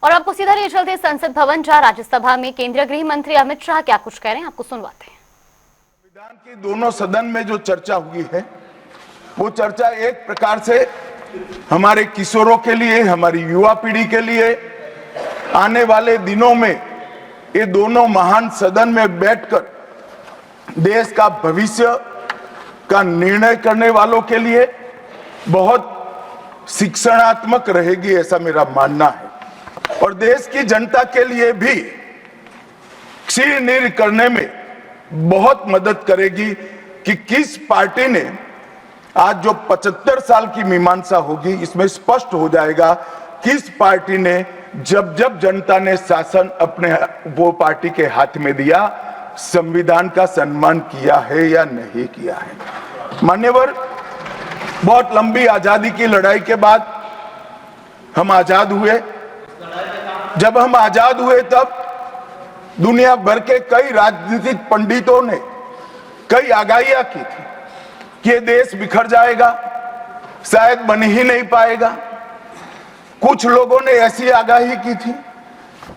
और आपको सीधा ले चलते संसद भवन, जहां राज्यसभा में केंद्रीय गृह मंत्री अमित शाह क्या कुछ कह रहे हैं, आपको सुनवाते हैं। संविधान की दोनों सदन में जो चर्चा हुई है, वो चर्चा एक प्रकार से हमारे किशोरों के लिए, हमारी युवा पीढ़ी के लिए आने वाले दिनों में ये दोनों महान सदन में बैठकर देश का भविष्य का निर्णय करने वालों के लिए बहुत शिक्षणात्मक रहेगी, ऐसा मेरा मानना है। और देश की जनता के लिए भी क्षीर नीर करने में बहुत मदद करेगी कि किस पार्टी ने आज जो 75 साल की मीमांसा होगी, इसमें स्पष्ट हो जाएगा किस पार्टी ने जब जब जनता ने शासन अपने वो पार्टी के हाथ में दिया, संविधान का सम्मान किया है या नहीं किया है। मान्यवर, बहुत लंबी आजादी की लड़ाई के बाद हम आजाद हुए। जब हम आजाद हुए तब दुनिया भर के कई राजनीतिक पंडितों ने कई आगाहियां की थी कि ये देश बिखर जाएगा, शायद बन ही नहीं पाएगा। कुछ लोगों ने ऐसी आगाही की थी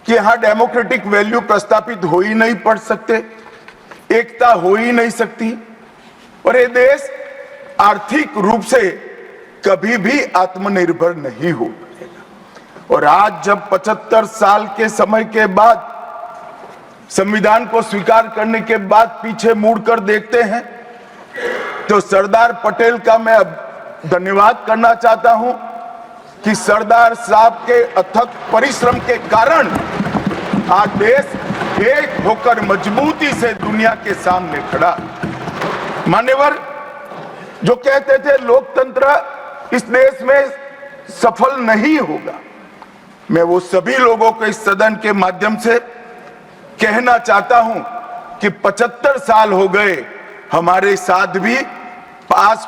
कि यहां डेमोक्रेटिक वैल्यू प्रस्तापित हो ही नहीं पड़ सकते, एकता हो ही नहीं सकती और ये देश आर्थिक रूप से कभी भी आत्मनिर्भर नहीं हो पाएगा। और आज जब 75 साल के समय के बाद संविधान को स्वीकार करने के बाद पीछे मुड़कर देखते हैं तो सरदार पटेल का मैं धन्यवाद करना चाहता हूं कि सरदार साहब के अथक परिश्रम के कारण आज देश एक होकर मजबूती से दुनिया के सामने खड़ा। मान्यवर, जो कहते थे लोकतंत्र इस देश में सफल नहीं होगा, मैं वो सभी लोगों को इस सदन के माध्यम से कहना चाहता हूं कि 75 साल हो गए, हमारे साथ भी पास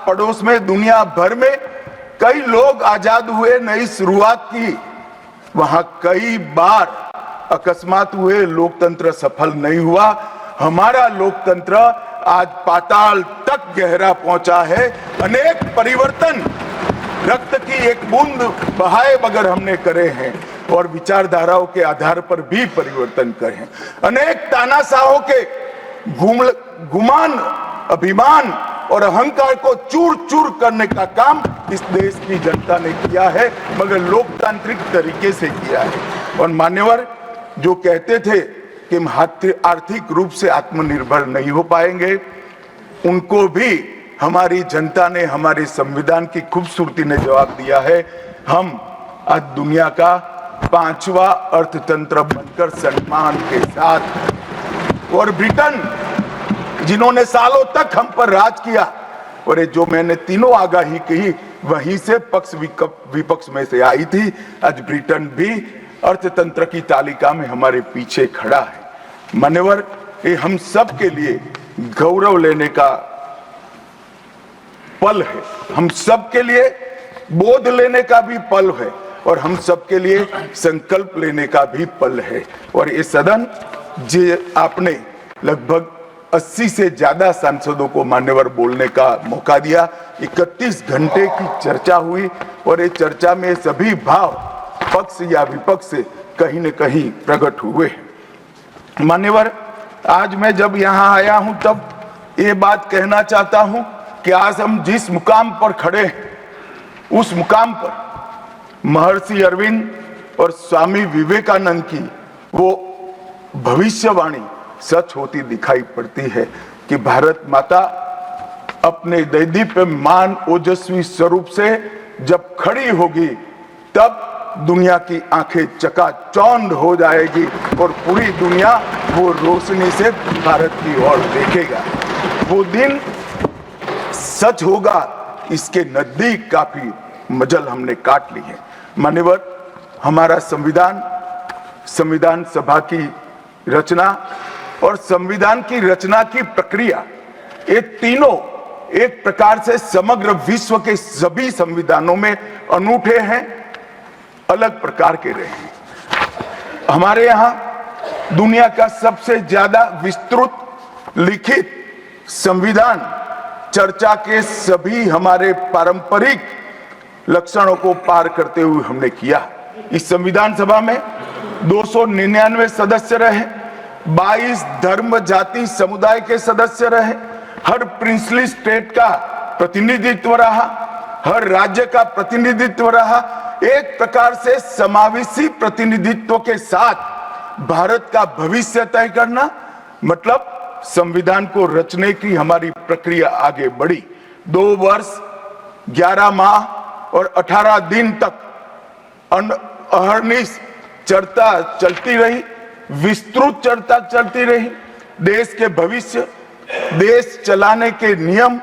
पड़ोस में दुनिया भर में कई लोग आजाद हुए, नई शुरुआत की, वहां कई बार अकस्मात हुए, लोकतंत्र सफल नहीं हुआ। हमारा लोकतंत्र आज पाताल तक गहरा पहुंचा है। अनेक परिवर्तन रक्त की एक बूंद बहाए बगैर हमने करे हैं और विचारधाराओं के आधार पर भी परिवर्तन करे हैं। अनेक तानाशाहों के गुमान, अभिमान और अहंकार को चूर चूर करने का काम इस देश की जनता ने किया है, मगर लोकतांत्रिक तरीके से किया है। और मान्यवर, जो कहते थे कि हम आर्थिक रूप से आत्मनिर्भर नहीं हो पाएंगे, उनको भी हमारी जनता ने, हमारे संविधान की खूबसूरती ने जवाब दिया है। हम आज दुनिया का 5वां अर्थतंत्र बनकर सम्मान के साथ, और ब्रिटेन जिन्होंने सालों तक हम पर राज किया, और ये जो मैंने तीनों आगाही की वहीं से पक्ष विपक्ष में से आई थी, आज ब्रिटेन भी अर्थतंत्र की तालिका में हमारे पीछे खड़ा है। मान्यवर, ये हम सब के लिए गौरव लेने का पल है, हम सब के लिए बोध लेने का भी पल है और हम सब के लिए संकल्प लेने का भी पल है। और ये सदन जे आपने लगभग 80 से ज्यादा सांसदों को मान्यवर बोलने का मौका दिया, 31 घंटे की चर्चा हुई और ये चर्चा में सभी भाव पक्ष या विपक्ष से कहीं न कहीं प्रकट हुए। मान्यवर, आज मैं जब यहाँ आया हूं तब ये बात कहना चाहता हूं कि आज हम जिस मुकाम पर खड़े हैं, उस मुकाम पर महर्षि अरविंद और स्वामी विवेकानंद की वो भविष्यवाणी सच होती दिखाई पड़ती है कि भारत माता अपने दैदीप्यमान ओजस्वी स्वरूप से जब खड़ी होगी, तब दुनिया की आंखें चकाचौंध हो जाएगी और पूरी दुनिया वो रोशनी से भारत की ओर देखेगा। वो दिन सच होगा, इसके नजदीक काफी मजल हमने काट ली है। मान्यवर, हमारा संविधान सभा की रचना और संविधान की रचना की प्रक्रिया, ये तीनों एक प्रकार से समग्र विश्व के सभी संविधानों में अनूठे हैं, अलग प्रकार के रहे हैं। हमारे यहाँ दुनिया का सबसे ज्यादा विस्तृत लिखित संविधान चर्चा के सभी हमारे पारंपरिक लक्षणों को पार करते हुए हमने किया। इस संविधान सभा में 299 सदस्य रहे, 22 धर्म जाति समुदाय के सदस्य रहे, हर प्रिंसली स्टेट का प्रतिनिधित्व रहा, हर राज्य का प्रतिनिधित्व रहा। एक प्रकार से समावेशी प्रतिनिधित्व के साथ भारत का भविष्य तय करना, मतलब संविधान को रचने की हमारी प्रक्रिया आगे बढ़ी। 2 वर्ष 11 माह और 18 दिन तक अहर्निश चर्चा चलती रही, विस्तृत चर्चा चलती रही। देश के भविष्य, देश चलाने के नियम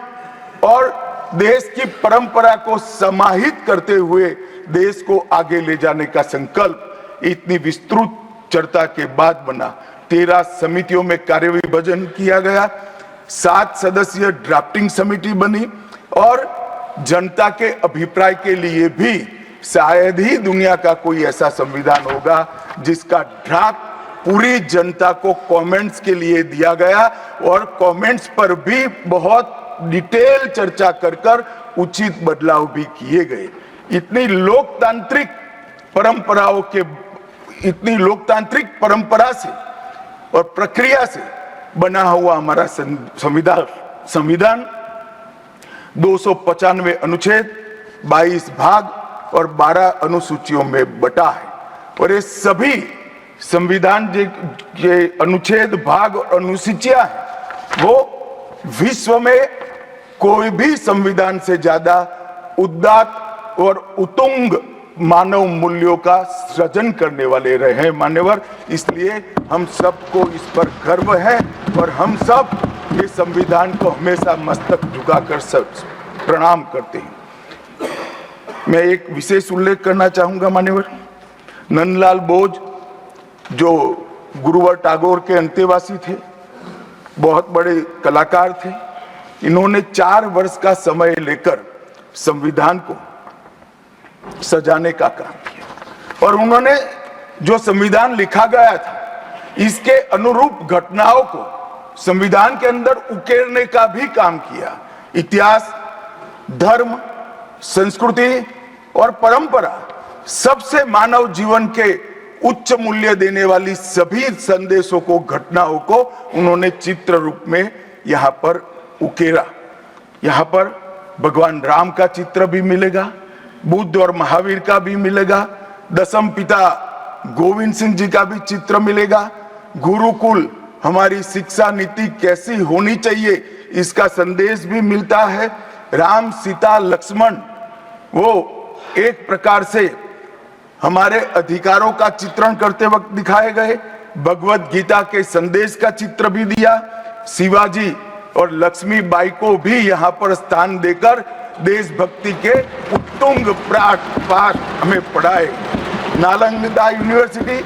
और देश की परंपरा को समाहित करते हुए देश को आगे ले जाने का संकल्प इतनी विस्तृत चर्चा के बाद बना। 13 समितियों में कार्यविभाजन किया गया, 7 सदस्यीय ड्राफ्टिंग समिति बनी और जनता के अभिप्राय के लिए भी शायद ही दुनिया का कोई ऐसा संविधान होगा जिसका ड्राफ्ट पूरी जनता को कमेंट्स के लिए दिया गया और कमेंट्स पर भी बहुत डिटेल चर्चा कर उचित बदलाव भी किए गए। इतनी लोकतांत्रिक परंपरा से और प्रक्रिया से बना हुआ हमारा संविधान 295 अनुच्छेद, 22 भाग और 12 अनुसूचियों में बटा है और ये सभी संविधान के अनुच्छेद, भाग और अनुसूचियां हैं वो विश्व में कोई भी संविधान से ज्यादा उदात्त और उत्तुंग मानव मूल्यों का सृजन करने वाले रहे हैं मान्यवर। इसलिए हम सबको इस पर गर्व है और हम सब ये संविधान को हमेशा मस्तक झुकाकर प्रणाम करते हैं। मैं एक विशेष उल्लेख करना चाहूंगा मान्यवर, नंदलाल बोस जो गुरुवर टैगोर के अंतेवासी थे, बहुत बड़े कलाकार थे, इन्होंने 4 वर्ष का समय लेकर संविधान को सजाने का काम किया और उन्होंने जो संविधान लिखा गया था इसके अनुरूप घटनाओं को संविधान के अंदर उकेरने का भी काम किया। इतिहास, धर्म, संस्कृति और परंपरा, सबसे मानव जीवन के उच्च मूल्य देने वाली सभी संदेशों को, घटनाओं को उन्होंने चित्र रूप में यहाँ पर उकेरा। यहाँ पर भगवान राम का चित्र भी मिलेगा, बुद्ध और महावीर का भी मिलेगा, दशम पिता गोविंद सिंह जी का भी चित्र मिलेगा, गुरुकुल हमारी शिक्षा नीति कैसी होनी चाहिए इसका संदेश भी मिलता है। राम, सीता, लक्ष्मण वो एक प्रकार से हमारे अधिकारों का चित्रण करते वक्त दिखाए गए। भगवत गीता के संदेश का चित्र भी दिया। शिवाजी और लक्ष्मीबाई को भी यहाँ पर स्थान देकर देशभक्ति के उत्तुंग पाठ हमें पढ़ाए। नालंदा यूनिवर्सिटी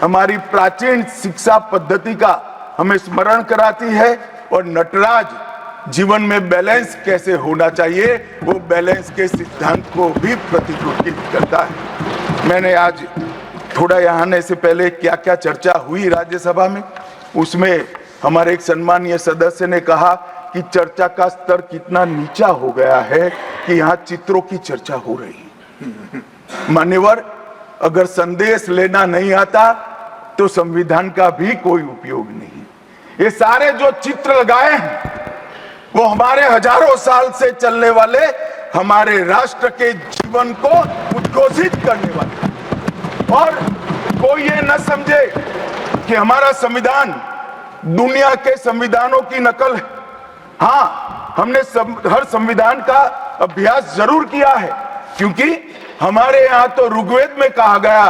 हमारी प्राचीन शिक्षा पद्धति का हमें स्मरण कराती है और नटराज जीवन में बैलेंस कैसे होना चाहिए वो बैलेंस के सिद्धांत को भी प्रतिरूपित करता है। मैंने आज थोड़ा यहाँ आने से पहले क्या क्या चर्चा हुई राज्यसभा में, उसमें हमारे एक सम्मानीय सदस्य ने कहा कि चर्चा का स्तर कितना नीचा हो गया है कि यहाँ चित्रों की चर्चा हो रही है। मान्यवर, अगर संदेश लेना नहीं आता तो संविधान का भी कोई उपयोग नहीं। ये सारे जो चित्र लगाए हैं वो हमारे हजारों साल से चलने वाले हमारे राष्ट्र के जीवन को उद्घोषित करने वाले, और कोई ये न समझे कि हमारा संविधान दुनिया के संविधानों की नकल है। हाँ, हमने हर संविधान का अभ्यास जरूर किया है, क्योंकि हमारे यहाँ तो ऋग्वेद में कहा गया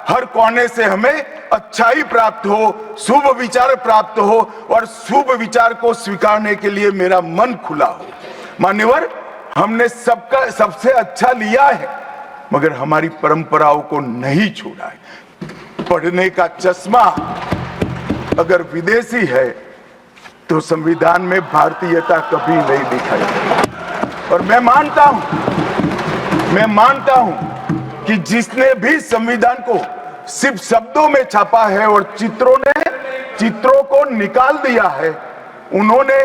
हर कोने से हमें अच्छाई प्राप्त हो, शुभ विचार प्राप्त हो और शुभ विचार को स्वीकारने के लिए मेरा मन खुला हो। मान्यवर, हमने सबका सबसे अच्छा लिया है मगर हमारी परंपराओं को नहीं छोड़ा है। पढ़ने का चश्मा अगर विदेशी है तो संविधान में भारतीयता कभी नहीं दिखाई देती। और मैं मानता हूं कि जिसने भी संविधान को सिर्फ शब्दों में छापा है और चित्रों को निकाल दिया है, उन्होंने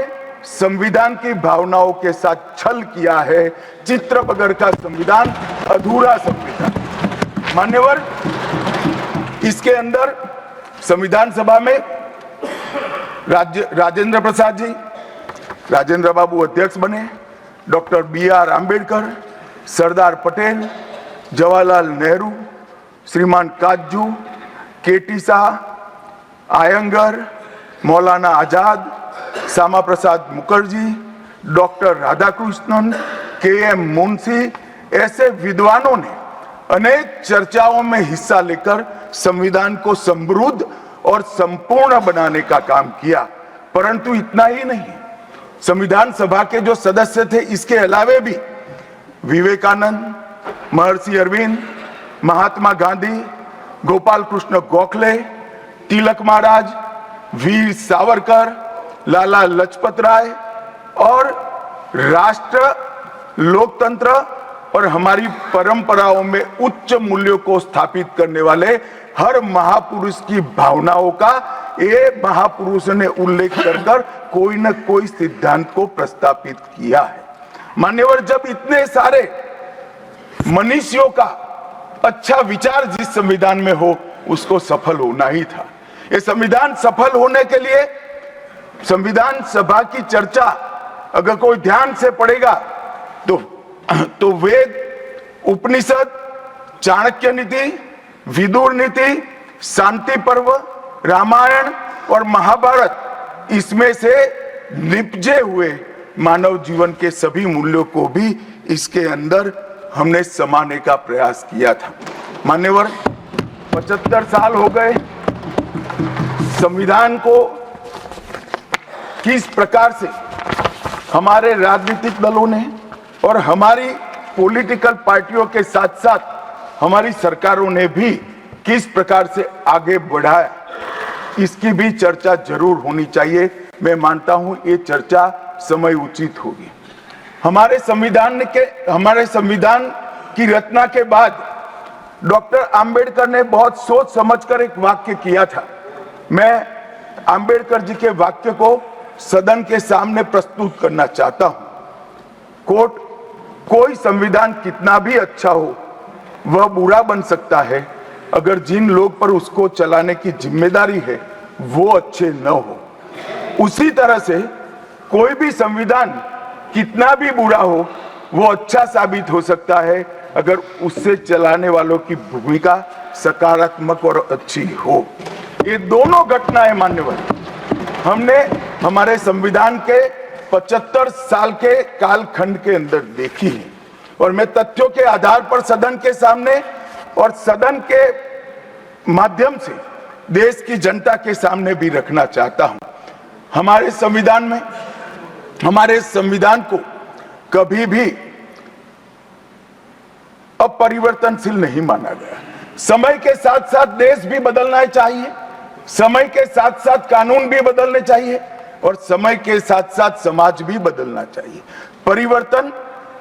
संविधान की भावनाओं के साथ छल किया है। चित्र बगैर का संविधान अधूरा संविधान। मान्यवर, इसके अंदर संविधान सभा में राजेंद्र प्रसाद जी, राजेंद्र बाबू अध्यक्ष बने, डॉक्टर BR आंबेडकर, सरदार पटेल, जवाहरलाल नेहरू, श्रीमान काजू, KT Shah, Iyengar, Maulana Azad, Shyama Prasad Mukherjee, doctor Radhakrishnan, KM Munshi, ऐसे विद्वानों ने अनेक चर्चाओं में हिस्सा लेकर संविधान को समृद्ध और संपूर्ण बनाने का काम किया। परंतु इतना ही नहीं, संविधान सभा के जो सदस्य थे, इसके अलावे भी विवेकानंद, महर्षि अरविंद, महात्मा गांधी, गोपाल कृष्ण गोखले, तिलक महाराज, वीर सावरकर, लाला लजपत राय और राष्ट्र, लोकतंत्र और हमारी परंपराओं में उच्च मूल्यों को स्थापित करने वाले हर महापुरुष की भावनाओं का ये महापुरुष ने उल्लेख कर कोई न कोई सिद्धांत को प्रस्तापित किया है। मान्यवर, जब इतने सारे मनुष्यों का अच्छा विचार जिस संविधान में हो, उसको सफल होना ही था। ये संविधान सफल होने के लिए संविधान सभा की चर्चा अगर कोई ध्यान से पढ़ेगा तो वेद, उपनिषद, चाणक्य नीति, विदुर नीति, शांति पर्व, रामायण और महाभारत, इसमें से निपजे हुए मानव जीवन के सभी मूल्यों को भी इसके अंदर हमने समाने का प्रयास किया था। मान्यवर, 75 साल हो गए संविधान को किस प्रकार से हमारे राजनीतिक दलों ने और हमारी पॉलिटिकल पार्टियों के साथ साथ हमारी सरकारों ने भी किस प्रकार से आगे बढ़ाया, इसकी भी चर्चा जरूर होनी चाहिए। मैं मानता हूं ये चर्चा समय उचित होगी। हमारे संविधान की रचना के बाद डॉक्टर आंबेडकर ने बहुत सोच समझकर एक वाक्य किया था। मैं आंबेडकर जी के वाक्य को सदन के सामने प्रस्तुत करना चाहता हूं। कोट, कोई संविधान कितना भी अच्छा हो, वह बुरा बन सकता है अगर जिन लोग पर उसको चलाने की जिम्मेदारी है वो अच्छे न हो। उसी तरह से कोई भी संविधान कितना भी बुरा हो, वो अच्छा साबित हो सकता है अगर उससे चलाने वालों की भूमिका सकारात्मक और अच्छी हो। ये दोनों घटनाएं मान्यवर हमने हमारे संविधान के 75 साल के कालखंड के अंदर देखी है और मैं तथ्यों के आधार पर सदन के सामने और सदन के माध्यम से देश की जनता के सामने भी रखना चाहता हूं। हमारे संविधान को कभी भी अपरिवर्तनशील नहीं माना गया। समय के साथ साथ देश भी बदलना चाहिए, समय के साथ साथ कानून भी बदलने चाहिए और समय के साथ साथ समाज भी बदलना चाहिए। परिवर्तन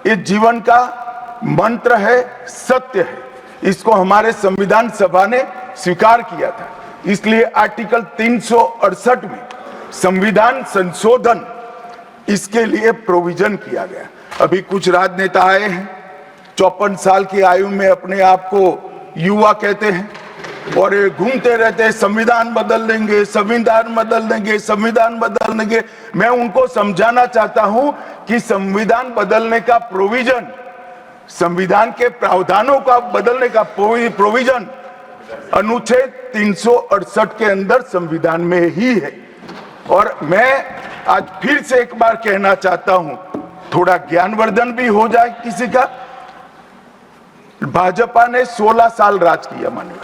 ये जीवन का मंत्र है, सत्य है। इसको हमारे संविधान सभा ने स्वीकार किया था। इसलिए आर्टिकल 368 में संविधान संशोधन, इसके लिए प्रोविजन किया गया। अभी कुछ राजनेता आए हैं, 54 साल की आयु में अपने आप को युवा कहते हैं और ये घूमते रहते हैं, संविधान बदल देंगे, संविधान बदल देंगे, संविधान बदल देंगे। मैं उनको समझाना चाहता हूं कि संविधान बदलने का प्रोविजन, संविधान के प्रावधानों का बदलने का प्रोविजन अनुच्छेद 368 के अंदर संविधान में ही है। और मैं आज फिर से एक बार कहना चाहता हूं, थोड़ा ज्ञानवर्धन भी हो जाए किसी का। भाजपा ने 16 साल राज किया माननीय,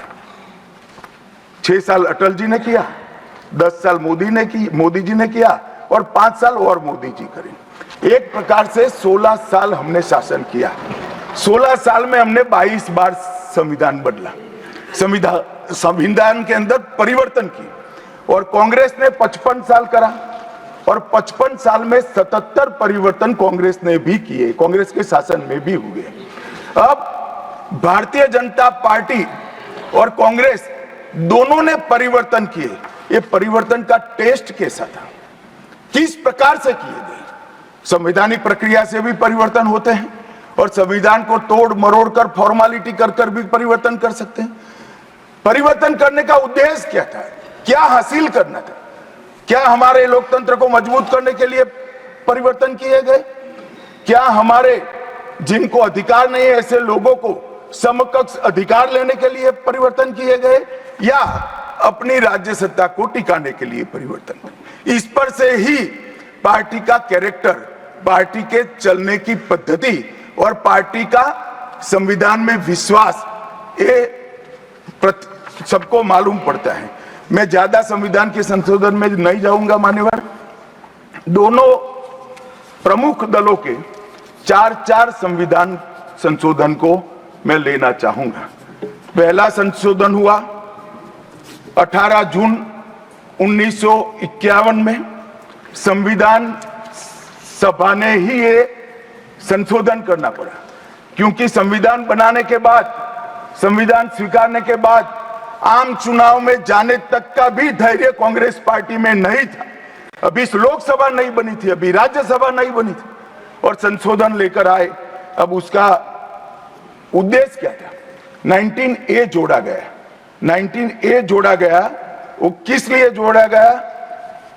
6 साल अटल जी ने किया, 10 साल मोदी जी ने किया और 5 साल और मोदी जी करें। एक प्रकार से 16 साल हमने शासन किया। 16 साल में हमने 22 बार संविधान बदला, संविधान के अंदर परिवर्तन की। और कांग्रेस ने 55 साल करा और 55 साल में 77 परिवर्तन कांग्रेस ने भी किए, कांग्रेस के शासन में भी हुए। अब भारतीय जनता पार्टी और कांग्रेस दोनों ने परिवर्तन किए। ये परिवर्तन का टेस्ट कैसा था, किस प्रकार से किए गए? संवैधानिक प्रक्रिया से भी परिवर्तन होते हैं और संविधान को तोड़ मरोड़ कर, फॉर्मेलिटी कर भी परिवर्तन कर सकते हैं। परिवर्तन करने का उद्देश्य क्या था, क्या हासिल करना था? क्या हमारे लोकतंत्र को मजबूत करने के लिए परिवर्तन किए गए? क्या हमारे जिनको अधिकार नहीं है ऐसे लोगों को समकक्ष अधिकार लेने के लिए परिवर्तन किए गए, या अपनी राज्य सत्ता को टिकाने के लिए परिवर्तन? इस पर से ही पार्टी का कैरेक्टर, पार्टी के चलने की पद्धति और पार्टी का संविधान में विश्वास ये सबको मालूम पड़ता है। मैं ज्यादा संविधान के संशोधन में नहीं जाऊंगा मान्यवर। दोनों प्रमुख दलों के 4 संविधान संशोधन को मैं लेना चाहूंगा। पहला संशोधन हुआ 18 जून 1951 में। संविधान सभा ने ही ये संशोधन करना पड़ा, क्योंकि संविधान बनाने के बाद, संविधान स्वीकारने के बाद आम चुनाव में जाने तक का भी धैर्य कांग्रेस पार्टी में नहीं था। अभी लोकसभा नहीं बनी थी, अभी राज्यसभा नहीं बनी थी, और संशोधन लेकर आए। अब उसका उद्देश्य क्या था? 19A जोड़ा गया। 19A जोड़ा गया, वो किस लिए जोड़ा गया?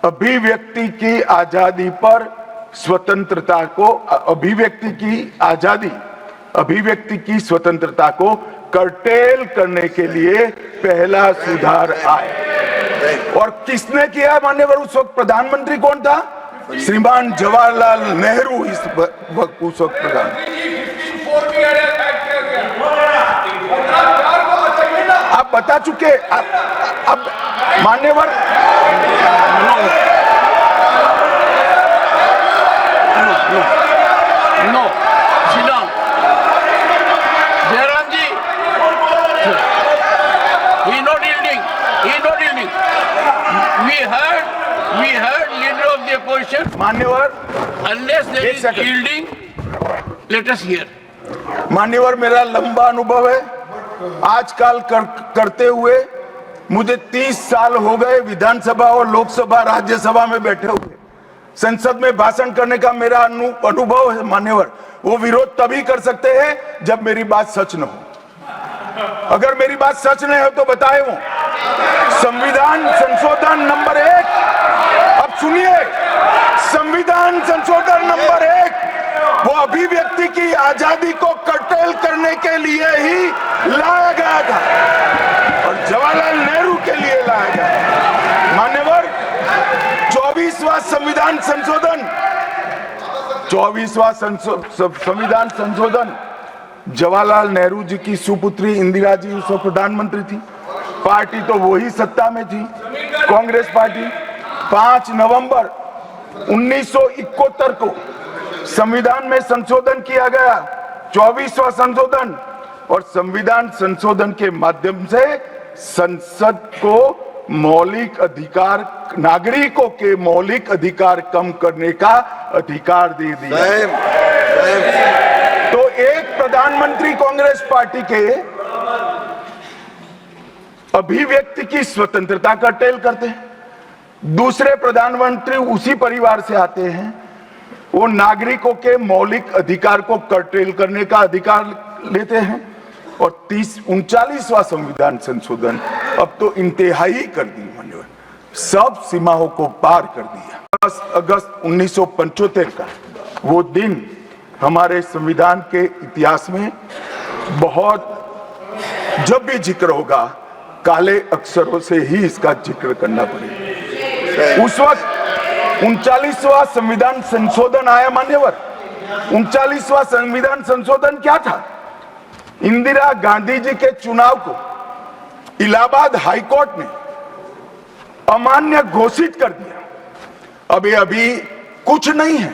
अभिव्यक्ति की आजादी पर स्वतंत्रता को, अभिव्यक्ति की आजादी, अभिव्यक्ति की स्वतंत्रता को कर्टेल करने के लिए पहला सुधार आया। और किसने किया मान्यवर? उस वक्त प्रधानमंत्री कौन था? श्रीमान जवाहरलाल नेहरू उस वक्त प्रधान। आप बता चुके। अब मान्यवर No, sit down. Jairam ji, he is not yielding. He is not yielding. We heard leader of the opposition. मान्यवर, Unless there एक is second. yielding, let us hear. मान्यवर, मेरा लंबा अनुभव है आजकल करते हुए। मुझे 30 साल हो गए विधानसभा और लोकसभा राज्यसभा में बैठे हुए। संसद में भाषण करने का मेरा अनुभव है मान्यवर। वो विरोध तभी कर सकते हैं जब मेरी बात सच न हो। अगर मेरी बात सच नहीं हो तो बताए वो। संविधान संशोधन नंबर 1, अब सुनिए, संविधान संशोधन नंबर 1 वो अभिव्यक्ति की आजादी को कर्टेल करने के लिए ही लाया गया था, और जवाहरलाल नेहरू के लिए लाया गया। मान्यवर, 24वां संविधान संशोधन, 24वां संविधान संशोधन जवाहरलाल नेहरू जी की सुपुत्री इंदिरा जी उस वक्त प्रधानमंत्री थी। पार्टी तो वही सत्ता में थी, कांग्रेस पार्टी। 5 नवंबर 1971 को संविधान में संशोधन किया गया, 24वां संशोधन। और संविधान संशोधन के माध्यम से संसद को मौलिक अधिकार, नागरिकों के मौलिक अधिकार कम करने का अधिकार दे दिया। तो एक प्रधानमंत्री कांग्रेस पार्टी के अभिव्यक्ति की स्वतंत्रता कर्टेल करते हैं, दूसरे प्रधानमंत्री उसी परिवार से आते हैं, वो नागरिकों के मौलिक अधिकार को कर्टेल करने का अधिकार लेते हैं। और 39वां संविधान संशोधन अब तो इंतहाई कर दी, मान्यवर, सब सीमाओं को पार कर दिया। 10 अगस्त 1975 का वो दिन हमारे संविधान के इतिहास में बहुत, जब भी जिक्र होगा काले अक्षरों से ही इसका जिक्र करना पड़ेगा। उस वक्त 39वां संविधान संशोधन आया मान्यवर। 39वां संविधान संशोधन क्या था? इंदिरा गांधी जी के चुनाव को इलाहाबाद हाईकोर्ट ने अमान्य घोषित कर दिया। अभी कुछ नहीं है,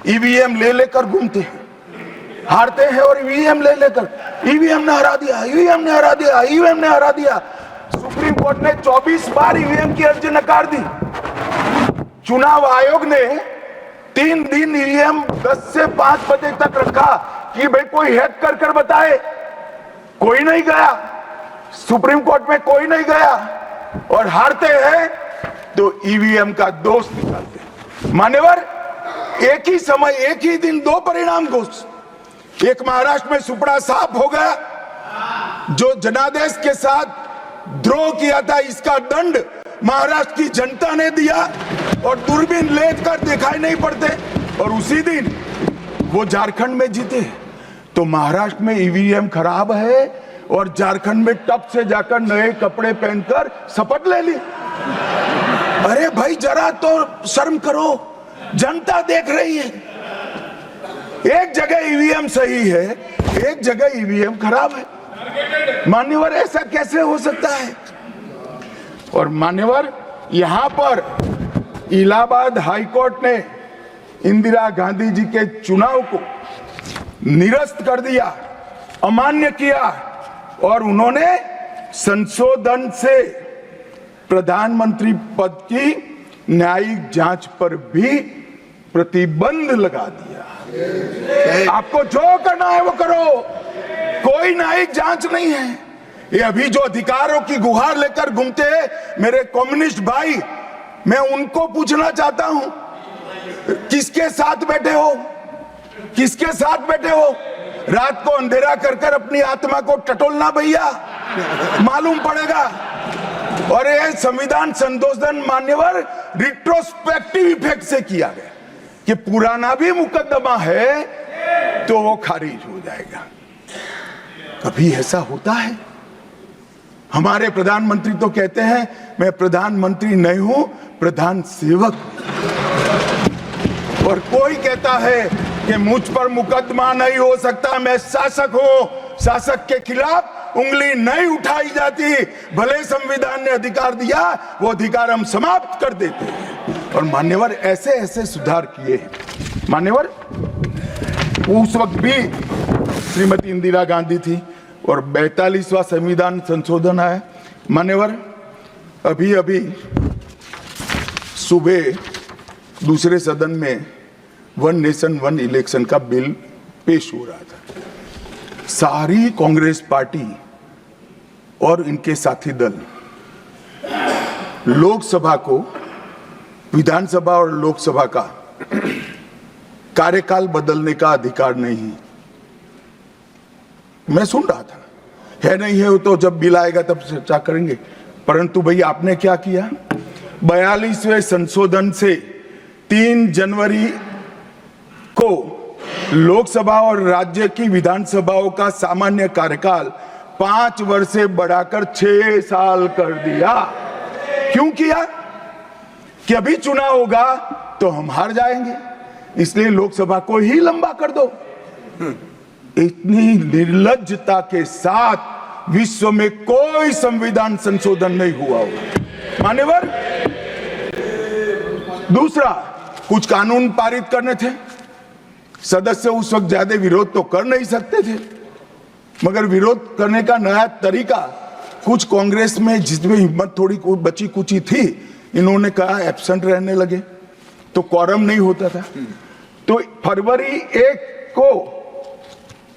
ईवीएम ले लेकर घूमते हैं, हारते हैं और ईवीएम ले लेकर, ईवीएम ने हरा दिया, ईवीएम ने हरा दिया, ईवीएम ने हरा दिया। सुप्रीम कोर्ट ने 24 बार ईवीएम की अर्जी नकार दी। चुनाव आयोग ने 3 दिन ईवीएम 10 से 5 बजे तक रखा कि भाई कोई हैक कर बताए। कोई नहीं गया, सुप्रीम कोर्ट में कोई नहीं गया, और हारते हैं तो ईवीएम का दोष निकालते। मान्यवर, एक ही समय, एक ही दिन 2 परिणाम घोषित। एक महाराष्ट्र में सुपड़ा साफ हो गया, जो जनादेश के साथ द्रोह किया था, इसका दंड महाराष्ट्र की जनता ने दिया और दूरबीन लेकर दिखाई नहीं पड़ते, और उसी दिन वो झारखंड में जीते। तो महाराष्ट्र में ईवीएम खराब है और झारखंड में टप से जाकर नए कपड़े पहनकर शपथ ले ली। अरे भाई जरा तो शर्म करो, जनता देख रही है। एक जगह ईवीएम सही है, एक जगह ईवीएम खराब है। मान्यवर ऐसा कैसे हो सकता है? और मान्यवर यहां पर इलाहाबाद हाईकोर्ट ने इंदिरा गांधी जी के चुनाव को निरस्त कर दिया, अमान्य किया, और उन्होंने संशोधन से प्रधानमंत्री पद की न्यायिक जांच पर भी प्रतिबंध लगा दिया। आपको जो करना है वो करो, कोई न्यायिक जांच नहीं है। ये अभी जो अधिकारों की गुहार लेकर घूमते हैं मेरे कम्युनिस्ट भाई, मैं उनको पूछना चाहता हूं, किसके साथ बैठे हो? किसके साथ बैठे हो? रात को अंधेरा कर कर अपनी आत्मा को टटोलना भैया, मालूम पड़ेगा। और ये संविधान संशोधन मान्यवर रिट्रोस्पेक्टिव इफेक्ट से किया गया कि पुराना भी मुकदमा है तो वो खारिज हो जाएगा। कभी ऐसा होता है? हमारे प्रधानमंत्री तो कहते हैं मैं प्रधानमंत्री नहीं हूं, प्रधान सेवक। और कोई कहता है कि मुझ पर मुकदमा नहीं हो सकता, मैं शासक हूं, शासक के खिलाफ उंगली नहीं उठाई जाती। भले संविधान ने अधिकार दिया, वो अधिकार हम समाप्त कर देते हैं। और मान्यवर ऐसे ऐसे सुधार किए हैं। मान्यवर उस वक्त भी श्रीमती इंदिरा गांधी थी और 42वां संविधान संशोधन आया। मान्यवर अभी अभी सुबह दूसरे सदन में वन नेशन वन इलेक्शन का बिल पेश हो रहा था। सारी कांग्रेस पार्टी और इनके साथी दल लोकसभा को, विधानसभा और लोकसभा का कार्यकाल बदलने का अधिकार नहीं। मैं सुन रहा था, है नहीं है तो जब बिल आएगा तब चर्चा करेंगे। परंतु भाई आपने क्या किया? 42वें संशोधन से 3 जनवरी को लोकसभा और राज्य की विधानसभाओं का सामान्य कार्यकाल 5 वर्ष से बढ़ाकर 6 साल कर दिया। क्यों किया? कि अभी चुनाव होगा तो हम हार जाएंगे, इसलिए लोकसभा को ही लंबा कर दो। इतनी निर्लज्जता के साथ विश्व में कोई संविधान संशोधन नहीं हुआ होगा। मान्यवर दूसरा, कुछ कानून पारित करने थे, सदस्य उस वक्त ज्यादा विरोध तो कर नहीं सकते थे, मगर विरोध करने का नया तरीका कुछ कांग्रेस में जिसमें हिम्मत थोड़ी बची कुची थी, इन्होंने कहा एब्सेंट रहने लगे तो क्वारम नहीं होता था। तो फरवरी 1 को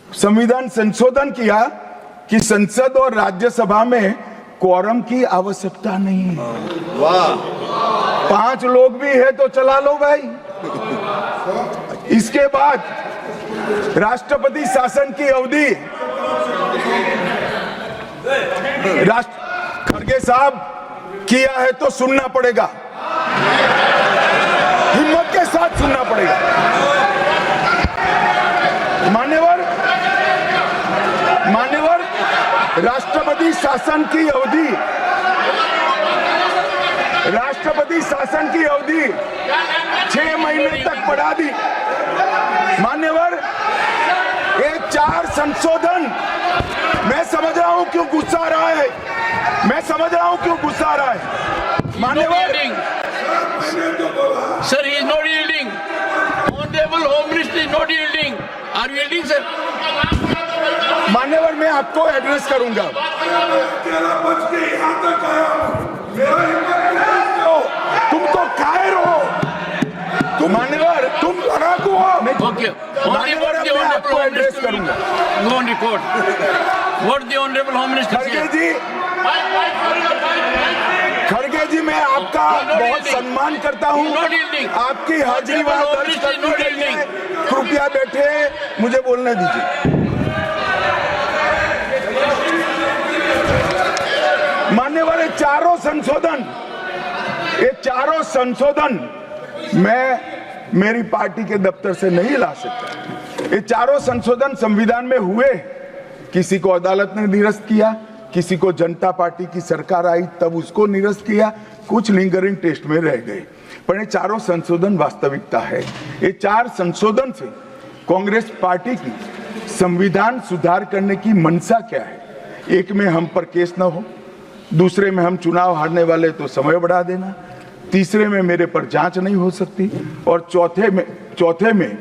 संविधान संशोधन किया कि संसद और राज्यसभा में क्वारम की आवश्यकता नहीं है। वाह, 5 लोग भी है तो चला लो भाई। इसके बाद राष्ट्रपति शासन की अवधि, खड़गे साहब किया है तो सुनना पड़ेगा, हिम्मत के साथ सुनना पड़ेगा। मान्यवर राष्ट्रपति शासन की अवधि, राष्ट्रपति शासन की अवधि 6 महीने तक बढ़ा दी। मान्यवर ये 4 संशोधन, मैं समझ रहा हूं क्यों गुस्सा आ रहा है, मैं समझ रहा हूं क्यों गुस्सा आ रहा है। मान्यवर Sir, he is not yielding. Honorable Home Minister is not yielding. Are you yielding, sir? मान्यवर मैं आपको एड्रेस करूंगा। तुम तो कायर हो, तुम मान्यवर, तुम लड़ाकू हो। Okay. मान्यवर मैं आपको एड्रेस करूंगा। Go on record. What the Honorable Home Minister खड़गे said. जी, खड़गे जी मैं आपका बहुत सम्मान करता हूं, आपकी हाजिरी वहां दर्ज करनी चाहिए। कृपया बैठे, मुझे बोलने दीजिए। मान्यवर ये चारों संशोधन मैं मेरी पार्टी के दफ्तर से नहीं ला सकता। ये चारों संशोधन संविधान में हुए, किसी को अदालत ने निरस्त किया, किसी को जनता पार्टी की सरकार आई तब उसको निरस्त किया, कुछ लिंगरिंग टेस्ट में रह गए, पर ये चारों संशोधन वास्तविकता है। ये 4 संशोधन से कांग्रेस पार्टी की संविधान सुधार करने की मंशा क्या है? एक में हम पर केस न हो, दूसरे में हम चुनाव हारने वाले तो समय बढ़ा देना, तीसरे में मेरे पर जांच नहीं हो सकती, और चौथे में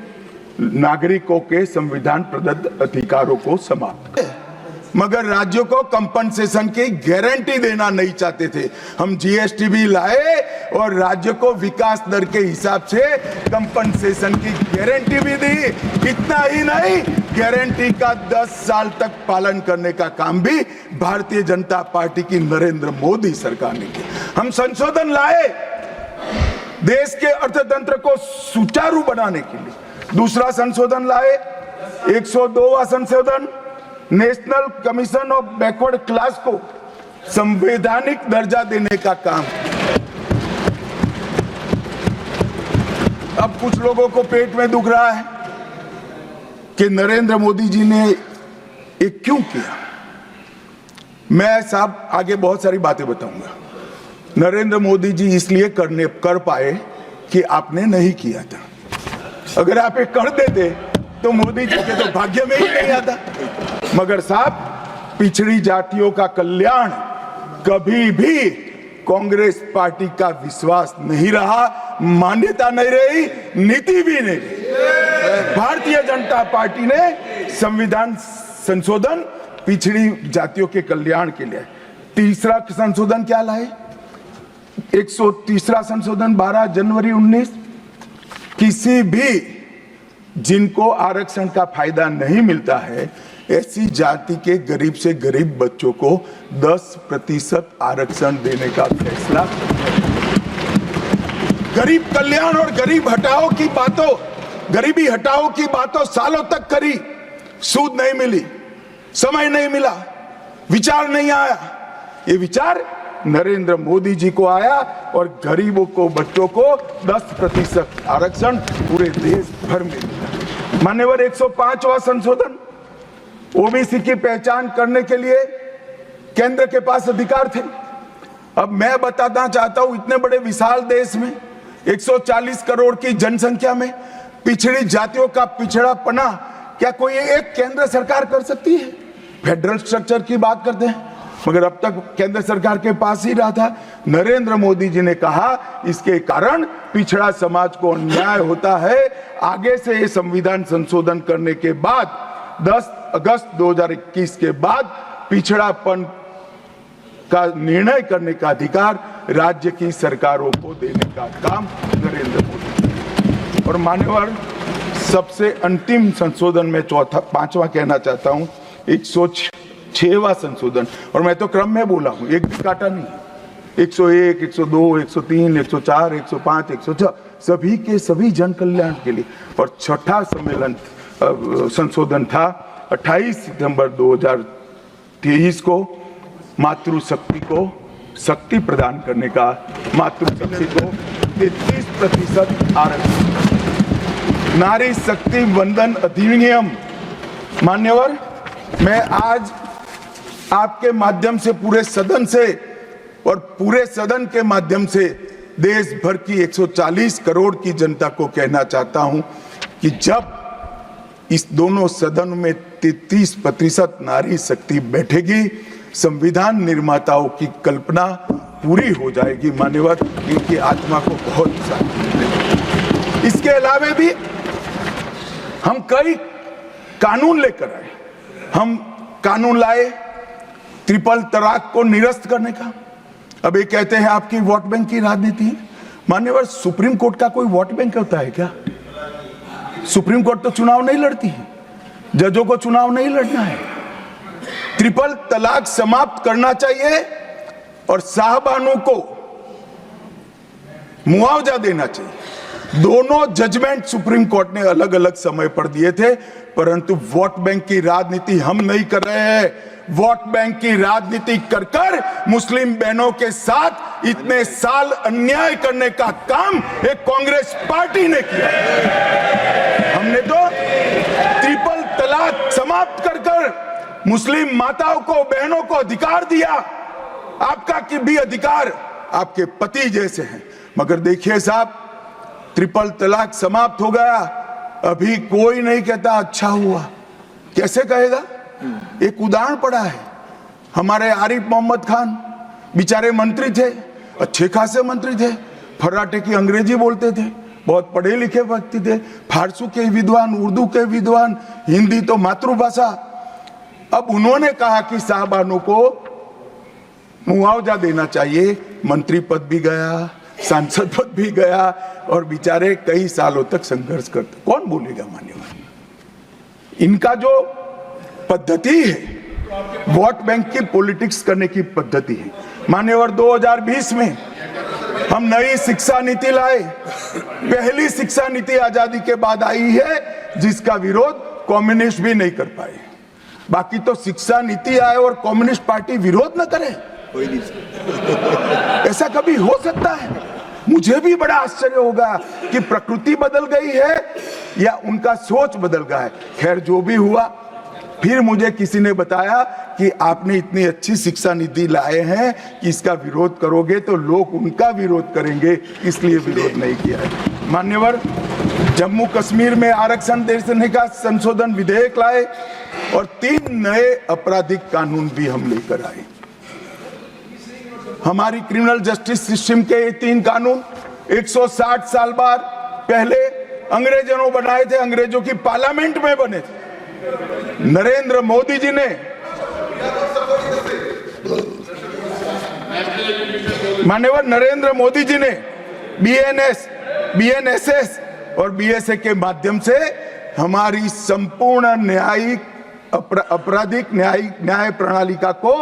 नागरिकों के संविधान प्रदत्त अधिकारों को समाप्त। मगर राज्यों को कंपनसेशन की गारंटी देना नहीं चाहते थे। हम जीएसटी भी लाए और राज्य को विकास दर के हिसाब से कंपनसेशन की गारंटी भी दी। इतना ही नहीं, गारंटी का 10 साल तक पालन करने का काम भी भारतीय जनता पार्टी की नरेंद्र मोदी सरकार ने किया। हम संशोधन लाए देश के अर्थतंत्र को सुचारू बनाने के लिए। दूसरा संशोधन लाए 102वां संशोधन, national commission of backward class को संवैधानिक दर्जा देने का काम। अब कुछ लोगों को पेट में दुख रहा है कि नरेंद्र मोदी जी ने ये क्यों किया। मैं साहब आगे बहुत सारी बातें बताऊंगा। नरेंद्र मोदी जी इसलिए कर पाए कि आपने नहीं किया था। अगर आप ये कर देते तो मोदी जी के तो भाग्य में ही नहीं आता। मगर साहब, पिछड़ी जातियों का कल्याण कभी भी कांग्रेस पार्टी का विश्वास नहीं रहा, मान्यता नहीं रही, नीति भी नहीं रही। भारतीय जनता पार्टी ने संविधान संशोधन पिछड़ी जातियों के कल्याण के लिए। तीसरा संशोधन क्या लाए? 130वां संशोधन 12 जनवरी 19, किसी भी जिनको आरक्षण का फायदा नहीं मिलता है ऐसी जाति के गरीब से गरीब बच्चों को 10% आरक्षण देने का फैसला। गरीब कल्याण और गरीब हटाओ की बातों, गरीबी हटाओ की बातों सालों तक करी, सूद नहीं मिली, समय नहीं मिला, विचार नहीं आया। ये विचार नरेंद्र मोदी जी को आया और गरीबों को, बच्चों को 10% आरक्षण पूरे देश भर में मिला। मान्यवर 105वां संशोधन, ओबीसी की पहचान करने के लिए केंद्र के पास अधिकार थे। अब मैं बताना चाहता हूं, इतने बड़े विशाल देश में 140 करोड़ की जनसंख्या में पिछड़ी जातियों का पिछड़ापना क्या कोई एक केंद्र सरकार कर सकती है? फेडरल स्ट्रक्चर की बात करते हैं, मगर अब तक केंद्र सरकार के पास ही रहा था। नरेंद्र मोदी जी ने कहा इसके कारण पिछड़ा समाज को अन्याय होता है। आगे से ये संविधान संशोधन करने के बाद 10 अगस्त 2021 के बाद पिछड़ापन का निर्णय करने का अधिकार राज्य की सरकारों को देने का काम नरेंद्र मोदी। और मान्यवर, सबसे अंतिम संशोधन में पांचवा कहना चाहता हूं, 106वां संशोधन, और मैं तो क्रम में बोला हूं, एक भी काटा नहीं। 101, 102, 103, 104, 105, 106 सभी के सभी जन कल्याण के लिए। और छठा सम्मेलन संशोधन था 28 सितंबर 2023 को, मातृशक्ति को शक्ति प्रदान करने का, मातृशक्ति को 33% आरक्षण, नारी शक्ति वंदन अधिनियम। मान्यवर, मैं आज आपके माध्यम से पूरे सदन से और पूरे सदन के माध्यम से देश भर की 140 करोड़ की जनता को कहना चाहता हूं कि जब इस दोनों सदन में 33% नारी शक्ति बैठेगी, संविधान निर्माताओं की कल्पना पूरी हो जाएगी। मान्यवर, इनकी आत्मा को बहुत शांति मिलेगी। इसके अलावा भी हम कई कानून लेकर आए। हम कानून लाए ट्रिपल तलाक को निरस्त करने का। अब ये कहते हैं आपकी वोट बैंक की राजनीति है। मान्यवर, सुप्रीम कोर्ट का कोई वोट बैंक होता है क्या? सुप्रीम कोर्ट तो चुनाव नहीं लड़ती है, जजों को चुनाव नहीं लड़ना है। ट्रिपल तलाक समाप्त करना चाहिए और साहबानों को मुआवजा देना चाहिए। दोनों जजमेंट सुप्रीम कोर्ट ने अलग अलग समय पर दिए थे, परंतु वोट बैंक की राजनीति हम नहीं कर रहे हैं। वोट बैंक की राजनीति कर कर मुस्लिम बहनों के साथ इतने साल अन्याय करने का काम एक कांग्रेस पार्टी ने किया। हमने तो ट्रिपल तलाक समाप्त कर कर मुस्लिम माताओं को, बहनों को अधिकार दिया। आपका कि भी अधिकार आपके पति जैसे हैं, मगर देखिए साहब, ट्रिपल तलाक समाप्त हो गया, अभी कोई नहीं कहता अच्छा हुआ। कैसे कहेगा? एक उदाहरण पड़ा है, हमारे आरिफ मोहम्मद खान बेचारे मंत्री थे, अच्छे खासे मंत्री थे, फर्राटे की अंग्रेजी बोलते थे, बहुत पढ़े लिखे व्यक्ति थे, फारसी के विद्वान, उर्दू के विद्वान, हिंदी तो मातृभाषा। अब उन्होंने कहा कि साहबानों को मुआवजा देना चाहिए, मंत्री पद भी गया, सांसद पद भी गया, और बेचारे कई सालों तक संघर्ष करते। कौन बोलेगा मान्यवर? इनका जो पद्धति है, वोट बैंक की पॉलिटिक्स करने की पद्धति है। मान्यवर 2020 में हम नई शिक्षा नीति लाए, पहली शिक्षा नीति आजादी के बाद आई है जिसका विरोध कम्युनिस्ट भी नहीं कर पाए। बाकी तो शिक्षा नीति आए और कम्युनिस्ट पार्टी विरोध न करे, ऐसा कभी हो सकता है? मुझे भी बड़ा आश्चर्य होगा कि प्रकृति बदल गई है या उनका सोच बदल गया है। खैर जो भी हुआ, फिर मुझे किसी ने बताया कि आपने इतनी अच्छी शिक्षा नीति लाए हैं कि इसका विरोध करोगे तो लोग उनका विरोध करेंगे, इसलिए विरोध नहीं किया है। मान्यवर, जम्मू कश्मीर में आरक्षण देने का संशोधन विधेयक लाए और 3 नए आपराधिक कानून भी हम लेकर आए। हमारी क्रिमिनल जस्टिस सिस्टम के 3 कानून 160 साल बाद पहले अंग्रेजों ने बनाए थे, अंग्रेजों की पार्लियामेंट में बने थे। नरेंद्र मोदी जी ने माननीय नरेंद्र मोदी जी ने बीएनएस, बीएनएसएस और बीएसए के माध्यम से हमारी संपूर्ण न्यायिक आपराधिक न्याय प्रणालिका को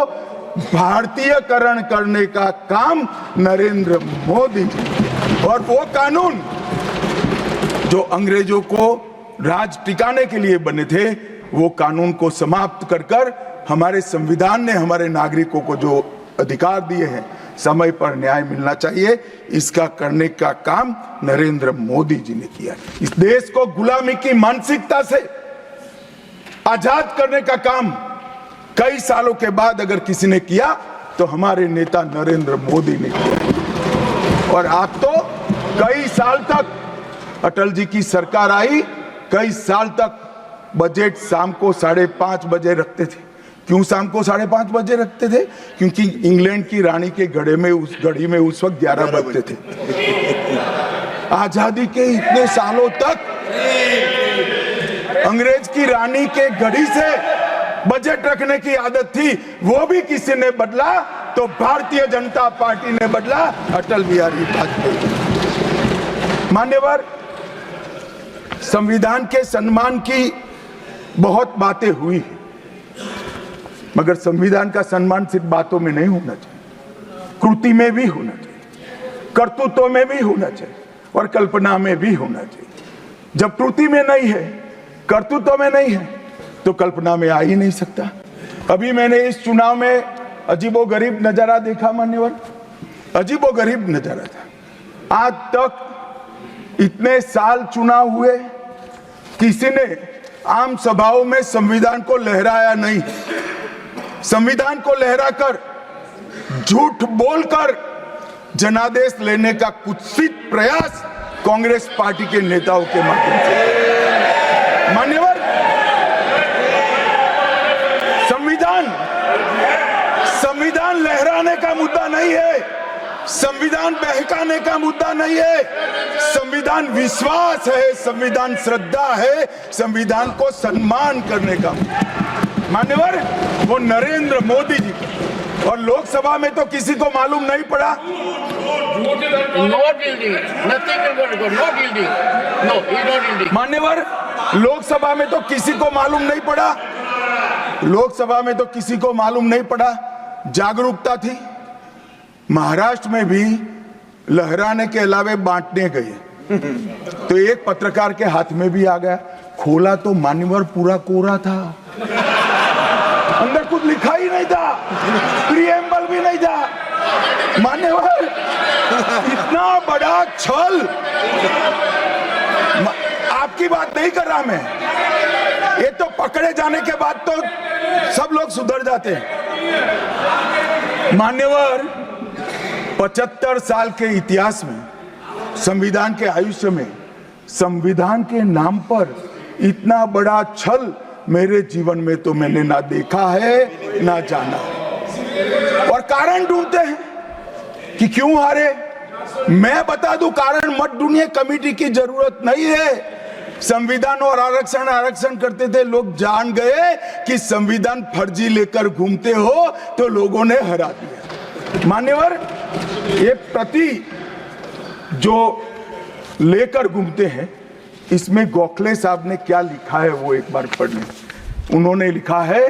भारतीयकरण करने का काम नरेंद्र मोदी जी। और वो कानून जो अंग्रेजों को राज टिकाने के लिए बने थे, वो कानून को समाप्त कर कर हमारे संविधान ने हमारे नागरिकों को जो अधिकार दिए हैं, समय पर न्याय मिलना चाहिए, इसका करने का काम नरेंद्र मोदी जी ने किया। इस देश को गुलामी की मानसिकता से आजाद करने का काम कई सालों के बाद अगर किसी ने किया तो हमारे नेता नरेंद्र मोदी ने किया। और आप तो कई साल तक, अटल जी की सरकार आई, कई साल तक बजट शाम को 5:30 बजे रखते थे। क्यों शाम को 5:30 बजे रखते थे? क्योंकि इंग्लैंड की रानी के घड़ी में उस वक्त 11 बजते थे। आजादी के इतने सालों तक अंग्रेज की रानी के घड़ी से बजट रखने की आदत थी, वो भी किसी ने बदला तो भारतीय जनता पार्टी ने बदला, अटल बिहारी वाजपेयी। मान्यवर, संविधान के सम्मान की बहुत बातें हुई, मगर संविधान का सम्मान सिर्फ बातों में नहीं होना चाहिए, कृति में भी होना चाहिए, कर्तृत्व में भी होना चाहिए और कल्पना में भी होना चाहिए। जब कृति में नहीं है, कर्तृत्व में नहीं है, तो कल्पना में आ ही नहीं सकता। अभी मैंने इस चुनाव में अजीबोगरीब नजारा देखा मान्यवर, अजीबोगरीब नजारा था। आज तक इतने साल चुनाव हुए, किसी ने आम सभाओं में संविधान को लहराया नहीं। संविधान को लहराकर, झूठ बोलकर जनादेश लेने का कुत्सित प्रयास कांग्रेस पार्टी के नेताओं के माध्यम से। मान्यवर, संविधान लहराने का मुद्दा नहीं है, संविधान बहकाने का मुद्दा नहीं है, संविधान विश्वास है, संविधान श्रद्धा है, संविधान को सम्मान करने का। मान्यवर, वो नरेंद्र मोदी जी, और लोकसभा में तो किसी को मालूम नहीं पड़ा। मान्यवर, लोकसभा में तो किसी को मालूम नहीं पड़ा, लोकसभा में तो किसी को मालूम नहीं पड़ा। जागरूकता थी। महाराष्ट्र में भी लहराने के अलावे बांटने गए, तो एक पत्रकार के हाथ में भी आ गया, खोला तो मान्यवर पूरा कोरा था, अंदर कुछ लिखा ही नहीं था, प्रीएम्बल भी नहीं था। मान्यवर, इतना बड़ा छल, आपकी बात नहीं कर रहा मैं, ये तो पकड़े जाने के बाद तो सब लोग सुधर जाते हैं। मान्यवर, 75 साल के इतिहास में, संविधान के आयुष्य में, संविधान के नाम पर इतना बड़ा छल मेरे जीवन में तो मैंने ना देखा है ना जाना है। और कारण ढूंढते हैं कि क्यों हारे। मैं बता दूं, कारण मत ढूंढिए, कमेटी की जरूरत नहीं है। संविधान और आरक्षण करते थे, लोग जान गए कि संविधान फर्जी लेकर घूमते हो तो लोगों ने हरा दिया। मान्यवर, ये प्रति जो लेकर घूमते हैं, इसमें गोखले साहब ने क्या लिखा है वो एक बार पढ़ लें। उन्होंने लिखा है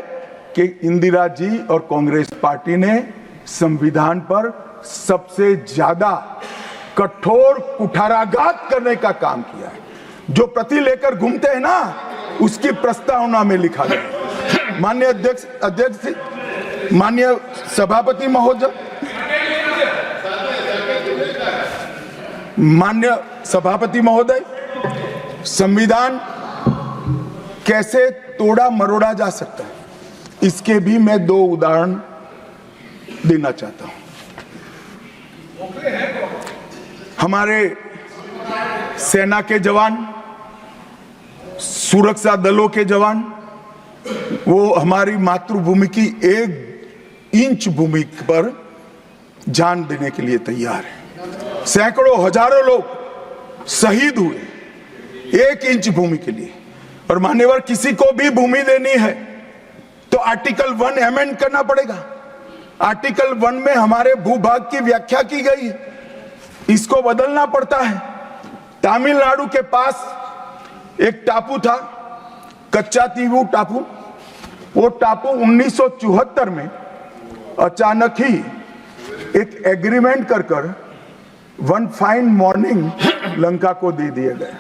कि इंदिरा जी और कांग्रेस पार्टी ने संविधान पर सबसे ज्यादा कठोर कुठाराघात करने का काम किया है। जो प्रति लेकर घूमते हैं ना, उसकी प्रस्तावना में लिखा गया। माननीय अध्यक्ष, माननीय सभापति महोदय, माननीय सभापति महोदय, संविधान कैसे तोड़ा मरोड़ा जा सकता है, इसके भी मैं 2 उदाहरण देना चाहता हूं। हमारे सेना के जवान, सुरक्षा दलों के जवान, वो हमारी मातृभूमि की 1 इंच भूमि पर जान देने के लिए तैयार है। सैकड़ों हजारों लोग शहीद हुए 1 इंच भूमि के लिए। और मान्यवर, किसी को भी भूमि देनी है तो आर्टिकल 1 अमेंड करना पड़ेगा। आर्टिकल 1 में हमारे भूभाग की व्याख्या की गई है, इसको बदलना पड़ता है। तमिलनाडु के पास एक टापू था, कच्चा तीवू टापू। वो टापू 1974 में अचानक ही एक एग्रीमेंट कर वन फाइन मॉर्निंग लंका को दे दिया गया।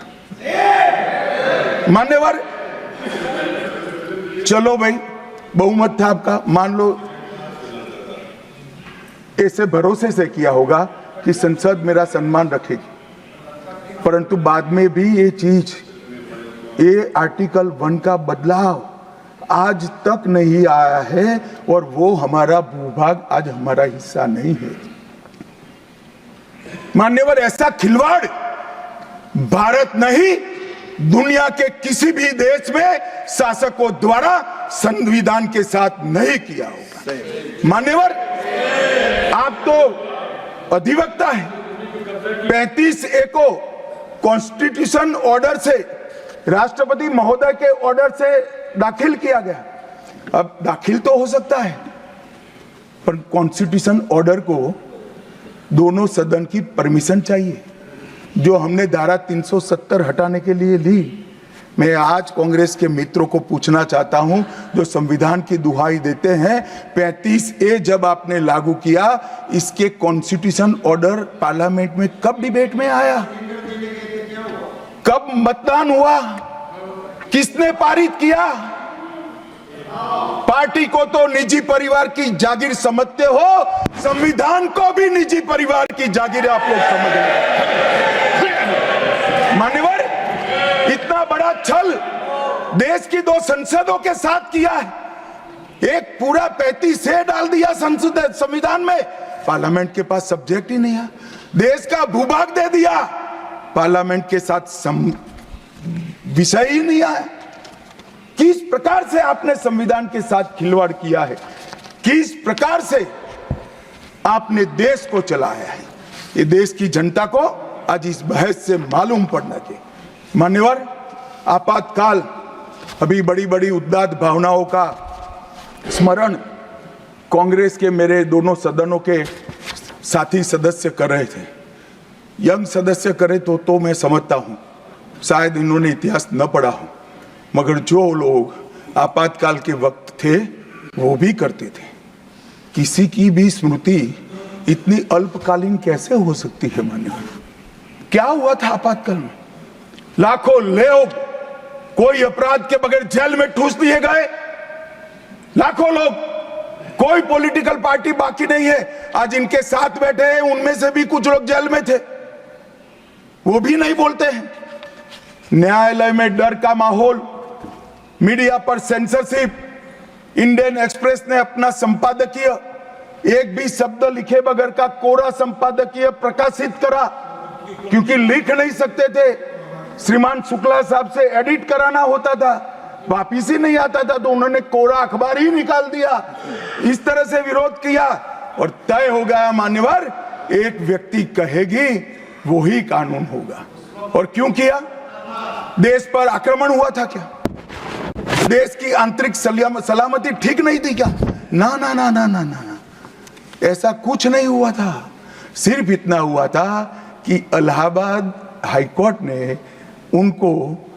मान्यवर, चलो भाई, बहुमत था आपका, मान लो ऐसे भरोसे से किया होगा कि संसद मेरा सम्मान रखेगी, परंतु बाद में भी ये चीज, ये आर्टिकल 1 का बदलाव आज तक नहीं आया है और वो हमारा भूभाग आज हमारा हिस्सा नहीं है। मान्यवर, ऐसा खिलवाड़ भारत नहीं, दुनिया के किसी भी देश में शासकों द्वारा संविधान के साथ नहीं किया होगा। मान्यवर, आप तो अधिवक्ता हैं। 35A को कॉन्स्टिट्यूशन ऑर्डर से, राष्ट्रपति महोदय के ऑर्डर से दाखिल किया गया। अब दाखिल तो हो सकता है, पर कॉन्स्टिट्यूशन ऑर्डर को दोनों सदन की परमिशन चाहिए, जो हमने धारा 370 हटाने के लिए ली। मैं आज कांग्रेस के मित्रों को पूछना चाहता हूं, जो संविधान की दुहाई देते हैं, 35A जब आपने लागू किया, इसके कॉन्स्टिट्यूशन ऑर्डर पार्लियामेंट में कब डिबेट में आया, कब मतदान हुआ, किसने पारित किया? पार्टी को तो निजी परिवार की जागीर समझते हो, संविधान को भी निजी परिवार की जागीर आप लोग समझ रहे। मान्यवर, इतना बड़ा छल देश की 2 संसदों के साथ किया है। एक पूरा 35A डाल दिया संसद संविधान में, पार्लियामेंट के पास सब्जेक्ट ही नहीं है। देश का भूभाग दे दिया, पार्लियामेंट के साथ विषय ही नहीं आया। किस प्रकार से आपने संविधान के साथ खिलवाड़ किया है, किस प्रकार से आपने देश को चलाया है, ये देश की जनता को आज इस बहस से मालूम पड़ना चाहिए। मान्यवर, आपातकाल, अभी बड़ी बड़ी उदात्त भावनाओं का स्मरण कांग्रेस के मेरे दोनों सदनों के साथी सदस्य कर रहे थे। यंग सदस्य करे तो मैं समझता हूं, शायद इन्होंने इतिहास न पढ़ा हो, मगर जो लोग आपातकाल के वक्त थे वो भी करते थे। किसी की भी स्मृति इतनी अल्पकालीन कैसे हो सकती है? मान्यवर, क्या हुआ था आपातकाल में? लाखों लोग कोई अपराध के बगैर जेल में ठूस दिए गए, लाखों लोग, कोई पॉलिटिकल पार्टी बाकी नहीं है। आज इनके साथ बैठे हैं, उनमें से भी कुछ लोग जेल में थे, वो भी नहीं बोलते हैं। न्यायालय में डर का माहौल, मीडिया पर सेंसरशिप। इंडियन एक्सप्रेस ने अपना संपादकीय एक भी शब्द लिखे बगैर का कोरा संपादकीय प्रकाशित करा, क्योंकि लिख नहीं सकते थे। श्रीमान शुक्ला साहब से एडिट कराना होता था, वापिस ही नहीं आता था, तो उन्होंने कोरा अखबार ही निकाल दिया। इस तरह से विरोध किया और तय हो गया मान्यवर, एक व्यक्ति कहेगी वो ही कानून होगा। और क्यों किया? देश पर आक्रमण हुआ था क्या? देश की आंतरिक सलामती ठीक नहीं थी क्या? ना ना ना ना ना ना, ऐसा कुछ नहीं हुआ था। सिर्फ इतना हुआ था कि इलाहाबाद हाईकोर्ट ने उनको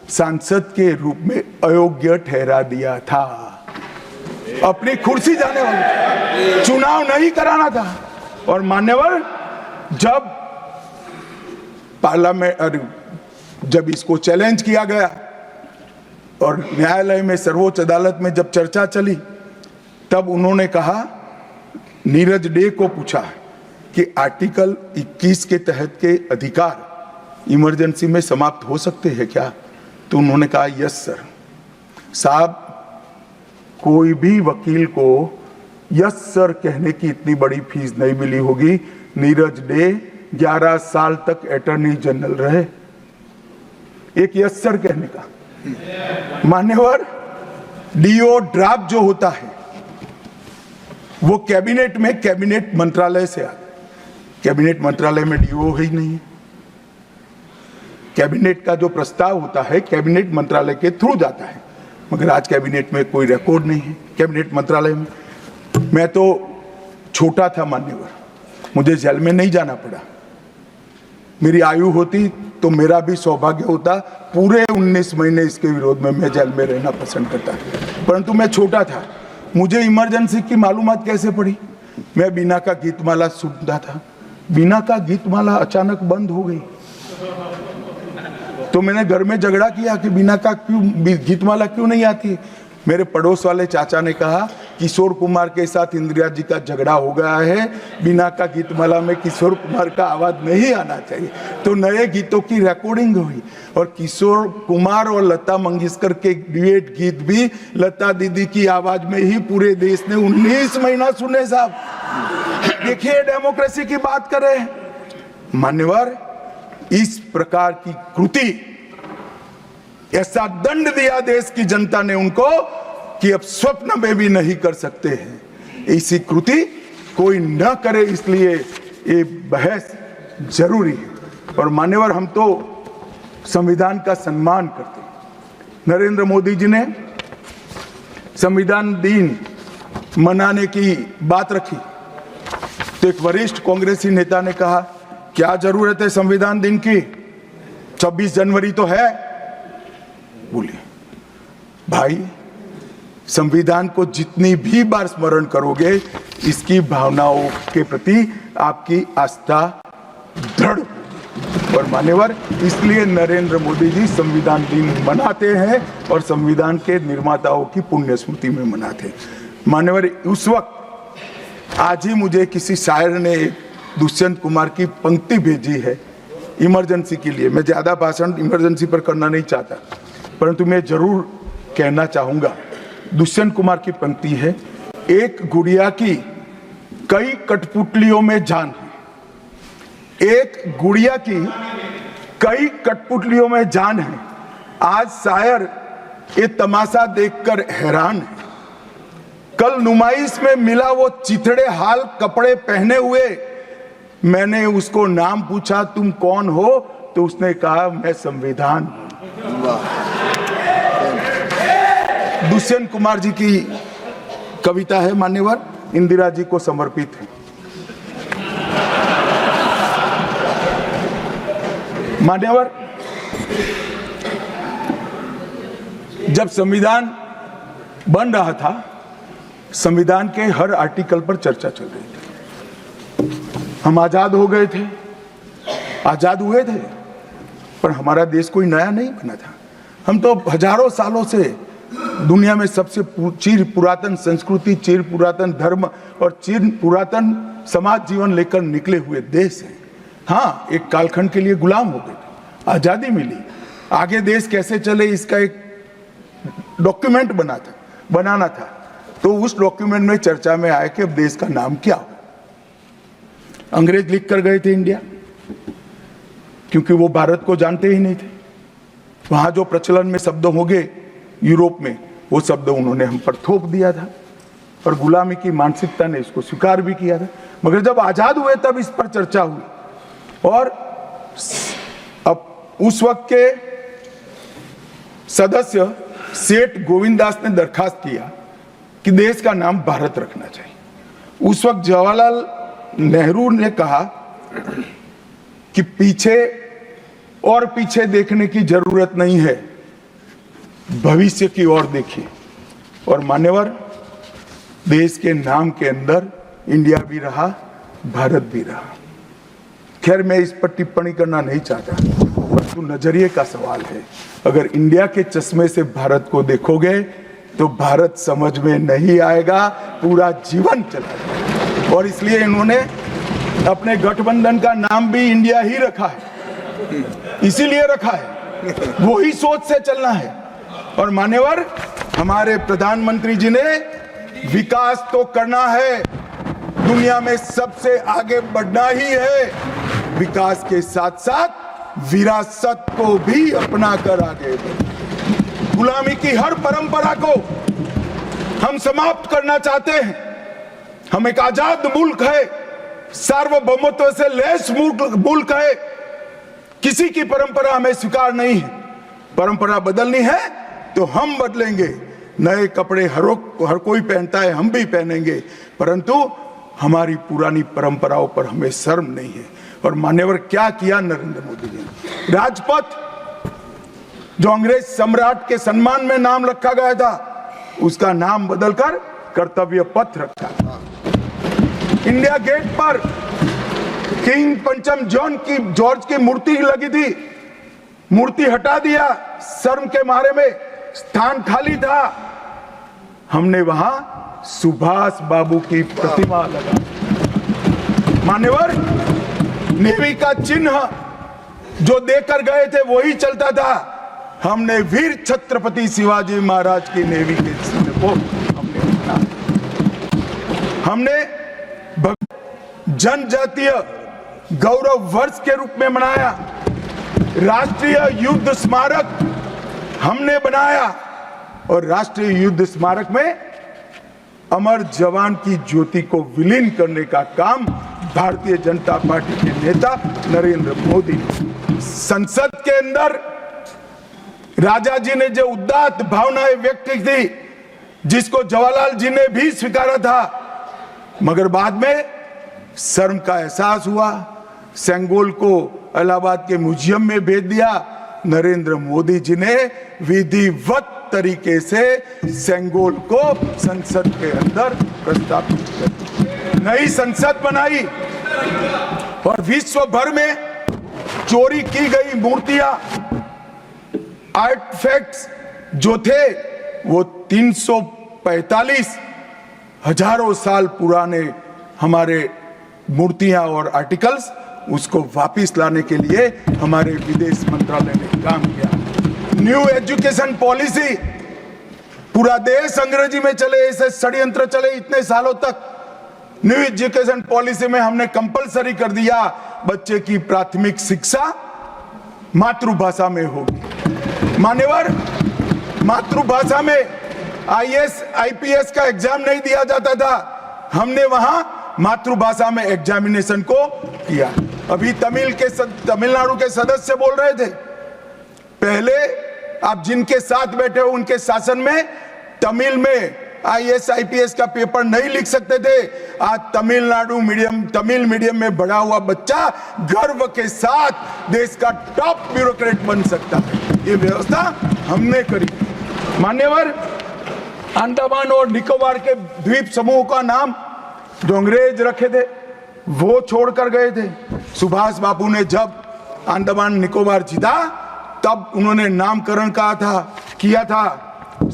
सांसद के रूप में अयोग्य ठहरा दिया था। अपनी कुर्सी जाने वाली, चुनाव नहीं कराना था। और मान्यवर, जब पार्लियामेंट, जब इसको चैलेंज किया गया और न्यायालय में, सर्वोच्च अदालत में जब चर्चा चली, तब उन्होंने कहा, नीरज डे को पूछा कि आर्टिकल 21 के तहत के अधिकार इमरजेंसी में समाप्त हो सकते हैं क्या? तो उन्होंने कहा यस सर। साहब, कोई भी वकील को यस सर कहने की इतनी बड़ी फीस नहीं मिली होगी। नीरज डे 11 साल तक अटॉर्नी जनरल रहे, एक यस सर कहने का। मान्यवर, डीओ ड्राफ्ट जो होता है वो कैबिनेट में, कैबिनेट मंत्रालय से आता है। कैबिनेट मंत्रालय में डीओ ही नहीं है। कैबिनेट का जो प्रस्ताव होता है कैबिनेट मंत्रालय के थ्रू जाता है, मगर आज कैबिनेट में कोई रिकॉर्ड नहीं है कैबिनेट मंत्रालय में। मैं तो छोटा था मान्यवर, मुझे जेल में नहीं जाना पड़ा। मेरी आयु होती तो मेरा भी सौभाग्य होता, पूरे 19 महीने इसके विरोध में मैं जेल में रहना पसंद करता, परंतु मैं छोटा था। मुझे इमरजेंसी की मालूमात कैसे पड़ी? मैं बीना का गीतमाला सुनता था, बीना का गीतमाला अचानक बंद हो गई, तो मैंने घर में झगड़ा किया कि बीना का क्यों गीतमाला क्यों नहीं आती। मेरे पड़ोस वाले चाचा ने कहा, किशोर कुमार के साथ इंदिरा जी का झगड़ा हो गया है, बीना का गीतमाला में किशोर कुमार का आवाज नहीं आना चाहिए। तो नए गीतों की रिकॉर्डिंग हुई और किशोर कुमार और लता मंगेशकर के ड्यूएट गीत भी लता दीदी की आवाज में ही पूरे देश ने 19 महीना सुने। साहब देखिए, डेमोक्रेसी की बात करें मान्यवर, इस प्रकार की कृति, ऐसा दंड दिया देश की जनता ने उनको कि अब स्वप्न में भी नहीं कर सकते हैं। ऐसी कृति कोई न करे, इसलिए ये बहस जरूरी है। और मान्यवर, हम तो संविधान का सम्मान करते हैं। नरेंद्र मोदी जी ने संविधान दिन मनाने की बात रखी, तो एक वरिष्ठ कांग्रेसी नेता ने कहा, क्या जरूरत है संविधान दिन की? 26 जनवरी तो है। बोले, भाई संविधान को जितनी भी बार स्मरण करोगे, इसकी भावनाओं के प्रति आपकी आस्था दृढ़। और मान्यवर, इसलिए नरेंद्र मोदी जी संविधान दिन मनाते हैं और संविधान के निर्माताओं की पुण्य स्मृति में मनाते हैं। मान्यवर, उस वक्त आज ही मुझे किसी शायर ने दुष्यंत कुमार की पंक्ति भेजी है इमरजेंसी के लिए। मैं ज्यादा भाषण इमरजेंसी पर करना नहीं चाहता, परंतु मैं जरूर कहना चाहूंगा। दुष्यंत कुमार की पंक्ति है, एक गुड़िया की कई कठपुतलियों में जान है, एक गुड़िया की कई कठपुतलियों में जान है। आज शायर ये तमाशा देखकर हैरान है। कल नुमाइश में मिला वो चिथड़े हाल कपड़े पहने हुए, मैंने उसको नाम पूछा, तुम कौन हो? तो उसने कहा, मैं संविधान। दुष्यंत कुमार जी की कविता है मान्यवर, इंदिरा जी को समर्पित है। मान्यवर, जब संविधान बन रहा था, संविधान के हर आर्टिकल पर चर्चा चल रही थी। हम आजाद हो गए थे, आजाद हुए थे, पर हमारा देश कोई नया नहीं बना था। हम तो हजारों सालों से दुनिया में सबसे चिर पुरातन संस्कृति, चिर पुरातन धर्म और चिर पुरातन समाज जीवन लेकर निकले हुए देश हैं। हाँ, एक कालखंड के लिए गुलाम हो गए, आजादी मिली, आगे देश कैसे चले इसका एक डॉक्यूमेंट बनाना था। तो उस डॉक्यूमेंट में चर्चा में आया कि अब देश का नाम क्या हो। अंग्रेज लिख कर गए थे इंडिया, क्योंकि वो भारत को जानते ही नहीं थे। वहां जो प्रचलन में शब्द होंगे यूरोप में, वो शब्द उन्होंने हम पर थोप दिया था और गुलामी की मानसिकता ने इसको स्वीकार भी किया था। मगर जब आजाद हुए तब इस पर चर्चा हुई और अब उस वक्त के सदस्य सेठ गोविंददास ने दरखास्त किया कि देश का नाम भारत रखना चाहिए। उस वक्त जवाहरलाल नेहरू ने कहा कि पीछे देखने की जरूरत नहीं है, भविष्य की ओर देखिए। और मान्यवर, देश के नाम के अंदर इंडिया भी रहा, भारत भी रहा। खैर, मैं इस पर टिप्पणी करना नहीं चाहता, परंतु नजरिए का सवाल है। अगर इंडिया के चश्मे से भारत को देखोगे तो भारत समझ में नहीं आएगा, पूरा जीवन चला जाएगा। और इसलिए इन्होंने अपने गठबंधन का नाम भी इंडिया ही रखा है, इसीलिए रखा है, वही सोच से चलना है। और मान्यवर, हमारे प्रधानमंत्री जी ने विकास तो करना है, दुनिया में सबसे आगे बढ़ना ही है, विकास के साथ साथ विरासत को भी अपना कर आगे बढ़े। गुलामी की हर परंपरा को हम समाप्त करना चाहते हैं। हम एक आजाद मुल्क है, सार्वभौमत्व से लैस मुल्क है, किसी की परंपरा हमें स्वीकार नहीं है। परंपरा बदलनी है तो हम बदलेंगे, नए कपड़े हर कोई पहनता है, हम भी पहनेंगे, परंतु हमारी पुरानी परंपराओं पर हमें शर्म नहीं है। और मान्यवर, क्या किया नरेंद्र मोदी जी ने? राजपथ, जो अंग्रेज सम्राट के सम्मान में नाम रखा गया था, उसका नाम बदलकर कर्तव्य पथ रखा। इंडिया गेट पर किंग पंचम जॉर्ज की मूर्ति लगी थी, मूर्ति हटा दिया, शर्म के मारे में स्थान खाली था, हमने वहां सुभाष बाबू की प्रतिमा लगा। मान्यवर, नेवी का चिन्ह जो देकर गए थे वही चलता था। हमने वीर छत्रपति शिवाजी महाराज की नेवी के चिन्ह को हमने जनजातीय गौरव वर्ष के रूप में मनाया। राष्ट्रीय युद्ध स्मारक हमने बनाया और राष्ट्रीय युद्ध स्मारक में अमर जवान की ज्योति को विलीन करने का काम भारतीय जनता पार्टी के नेता नरेंद्र मोदी। संसद के अंदर राजा जी ने जो उदात्त भावनाएं व्यक्त की थी, जिसको जवाहरलाल जी ने भी स्वीकारा था, मगर बाद में शर्म का एहसास हुआ, सेंगोल को इलाहाबाद के म्यूजियम में भेज दिया। नरेंद्र मोदी जी ने विधिवत तरीके से सेंगोल को संसद के अंदर प्रस्तावित कर नई संसद बनाई और विश्व भर में चोरी की गई मूर्तियां, आर्टिफैक्ट्स जो थे वो 345 हजारों साल पुराने हमारे मूर्तियां और आर्टिकल्स, उसको वापस लाने के लिए हमारे विदेश मंत्रालय ने काम किया। न्यू एजुकेशन पॉलिसी, पूरा देश अंग्रेजी में चले, ऐसे षड्यंत्र चले इतने सालों तक। न्यू एजुकेशन पॉलिसी में हमने कंपलसरी कर दिया, बच्चे की प्राथमिक शिक्षा मातृभाषा में होगी। मान्यवर, मातृभाषा में आईएएस आईपीएस का एग्जाम नहीं दिया जाता था, हमने वहां मातृभाषा में एग्जामिनेशन को किया। अभी तमिलनाडु के सदस्य बोल रहे थे, पहले आप जिनके साथ बैठे हो उनके शासन में तमिल में आईएएस आईपीएस का पेपर नहीं लिख सकते थे। आज तमिल मीडियम में बड़ा हुआ बच्चा गर्व के साथ देश का टॉप ब्यूरोक्रेट बन सकता है। ये व्यवस्था हमने करी। मान्यवर, अंडमान और निकोबार के द्वीप समूह का नाम जो अंग्रेज रखे थे वो छोड़कर गए थे। सुभाष बाबू ने जब अंडमान निकोबार जीता तब उन्होंने नामकरण किया था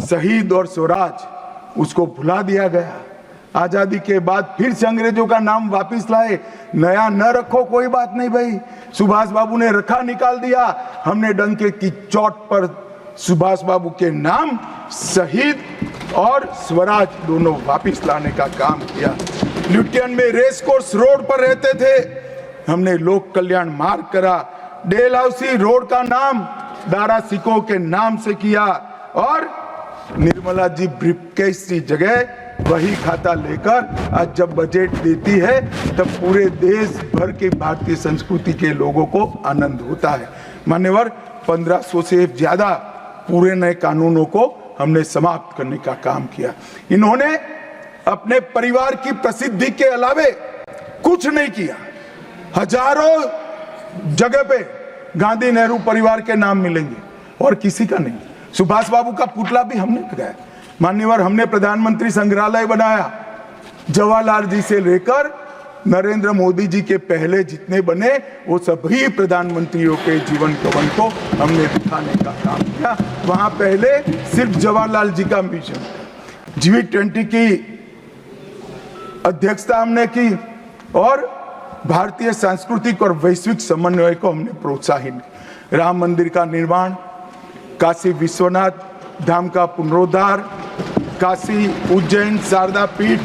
शहीद और स्वराज, उसको भुला दिया गया। आजादी के बाद फिर से अंग्रेजों का नाम वापस लाए, नया न रखो कोई बात नहीं भाई, सुभाष बाबू ने रखा निकाल दिया, हमने डंके की चोट पर सुभाष बाबू के नाम शहीद और स्वराज दोनों वापस लाने का काम किया। ल्यूटियन में रेस कोर्स रोड पर रहते थे, हमने लोक कल्याण मार्ग करा, डेलहाउसी रोड का नाम दारा सिकोह के नाम से किया और निर्मला जी ब्रीफकेस की जगह वही खाता लेकर आज जब बजट देती है तब पूरे देश भर के भारतीय संस्कृति के लोगों को आनंद होता है। मान्यवर 1500 से ज्यादा पूरे नए कानूनों को हमने समाप्त करने का काम किया। इन्होंने अपने परिवार की प्रसिद्धि के अलावे कुछ नहीं किया। हजारों जगह पे गांधी नेहरू परिवार के नाम मिलेंगे और किसी का नहीं। सुभाष बाबू का पुतला भी हमने लगाया। मान्यवर हमने प्रधानमंत्री संग्रहालय बनाया, जवाहरलाल जी से लेकर नरेंद्र मोदी जी के पहले जितने बने वो सभी प्रधानमंत्रियों के जीवन कवन को हमने दिखाने का काम किया। वहां पहले सिर्फ जवाहरलाल जी का मिशन, G20 की अध्यक्षता हमने की और भारतीय सांस्कृतिक और वैश्विक समन्वय को हमने प्रोत्साहित किया। राम मंदिर का निर्माण, काशी विश्वनाथ धाम का पुनरुद्धार, काशी उज्जैन शारदा पीठ,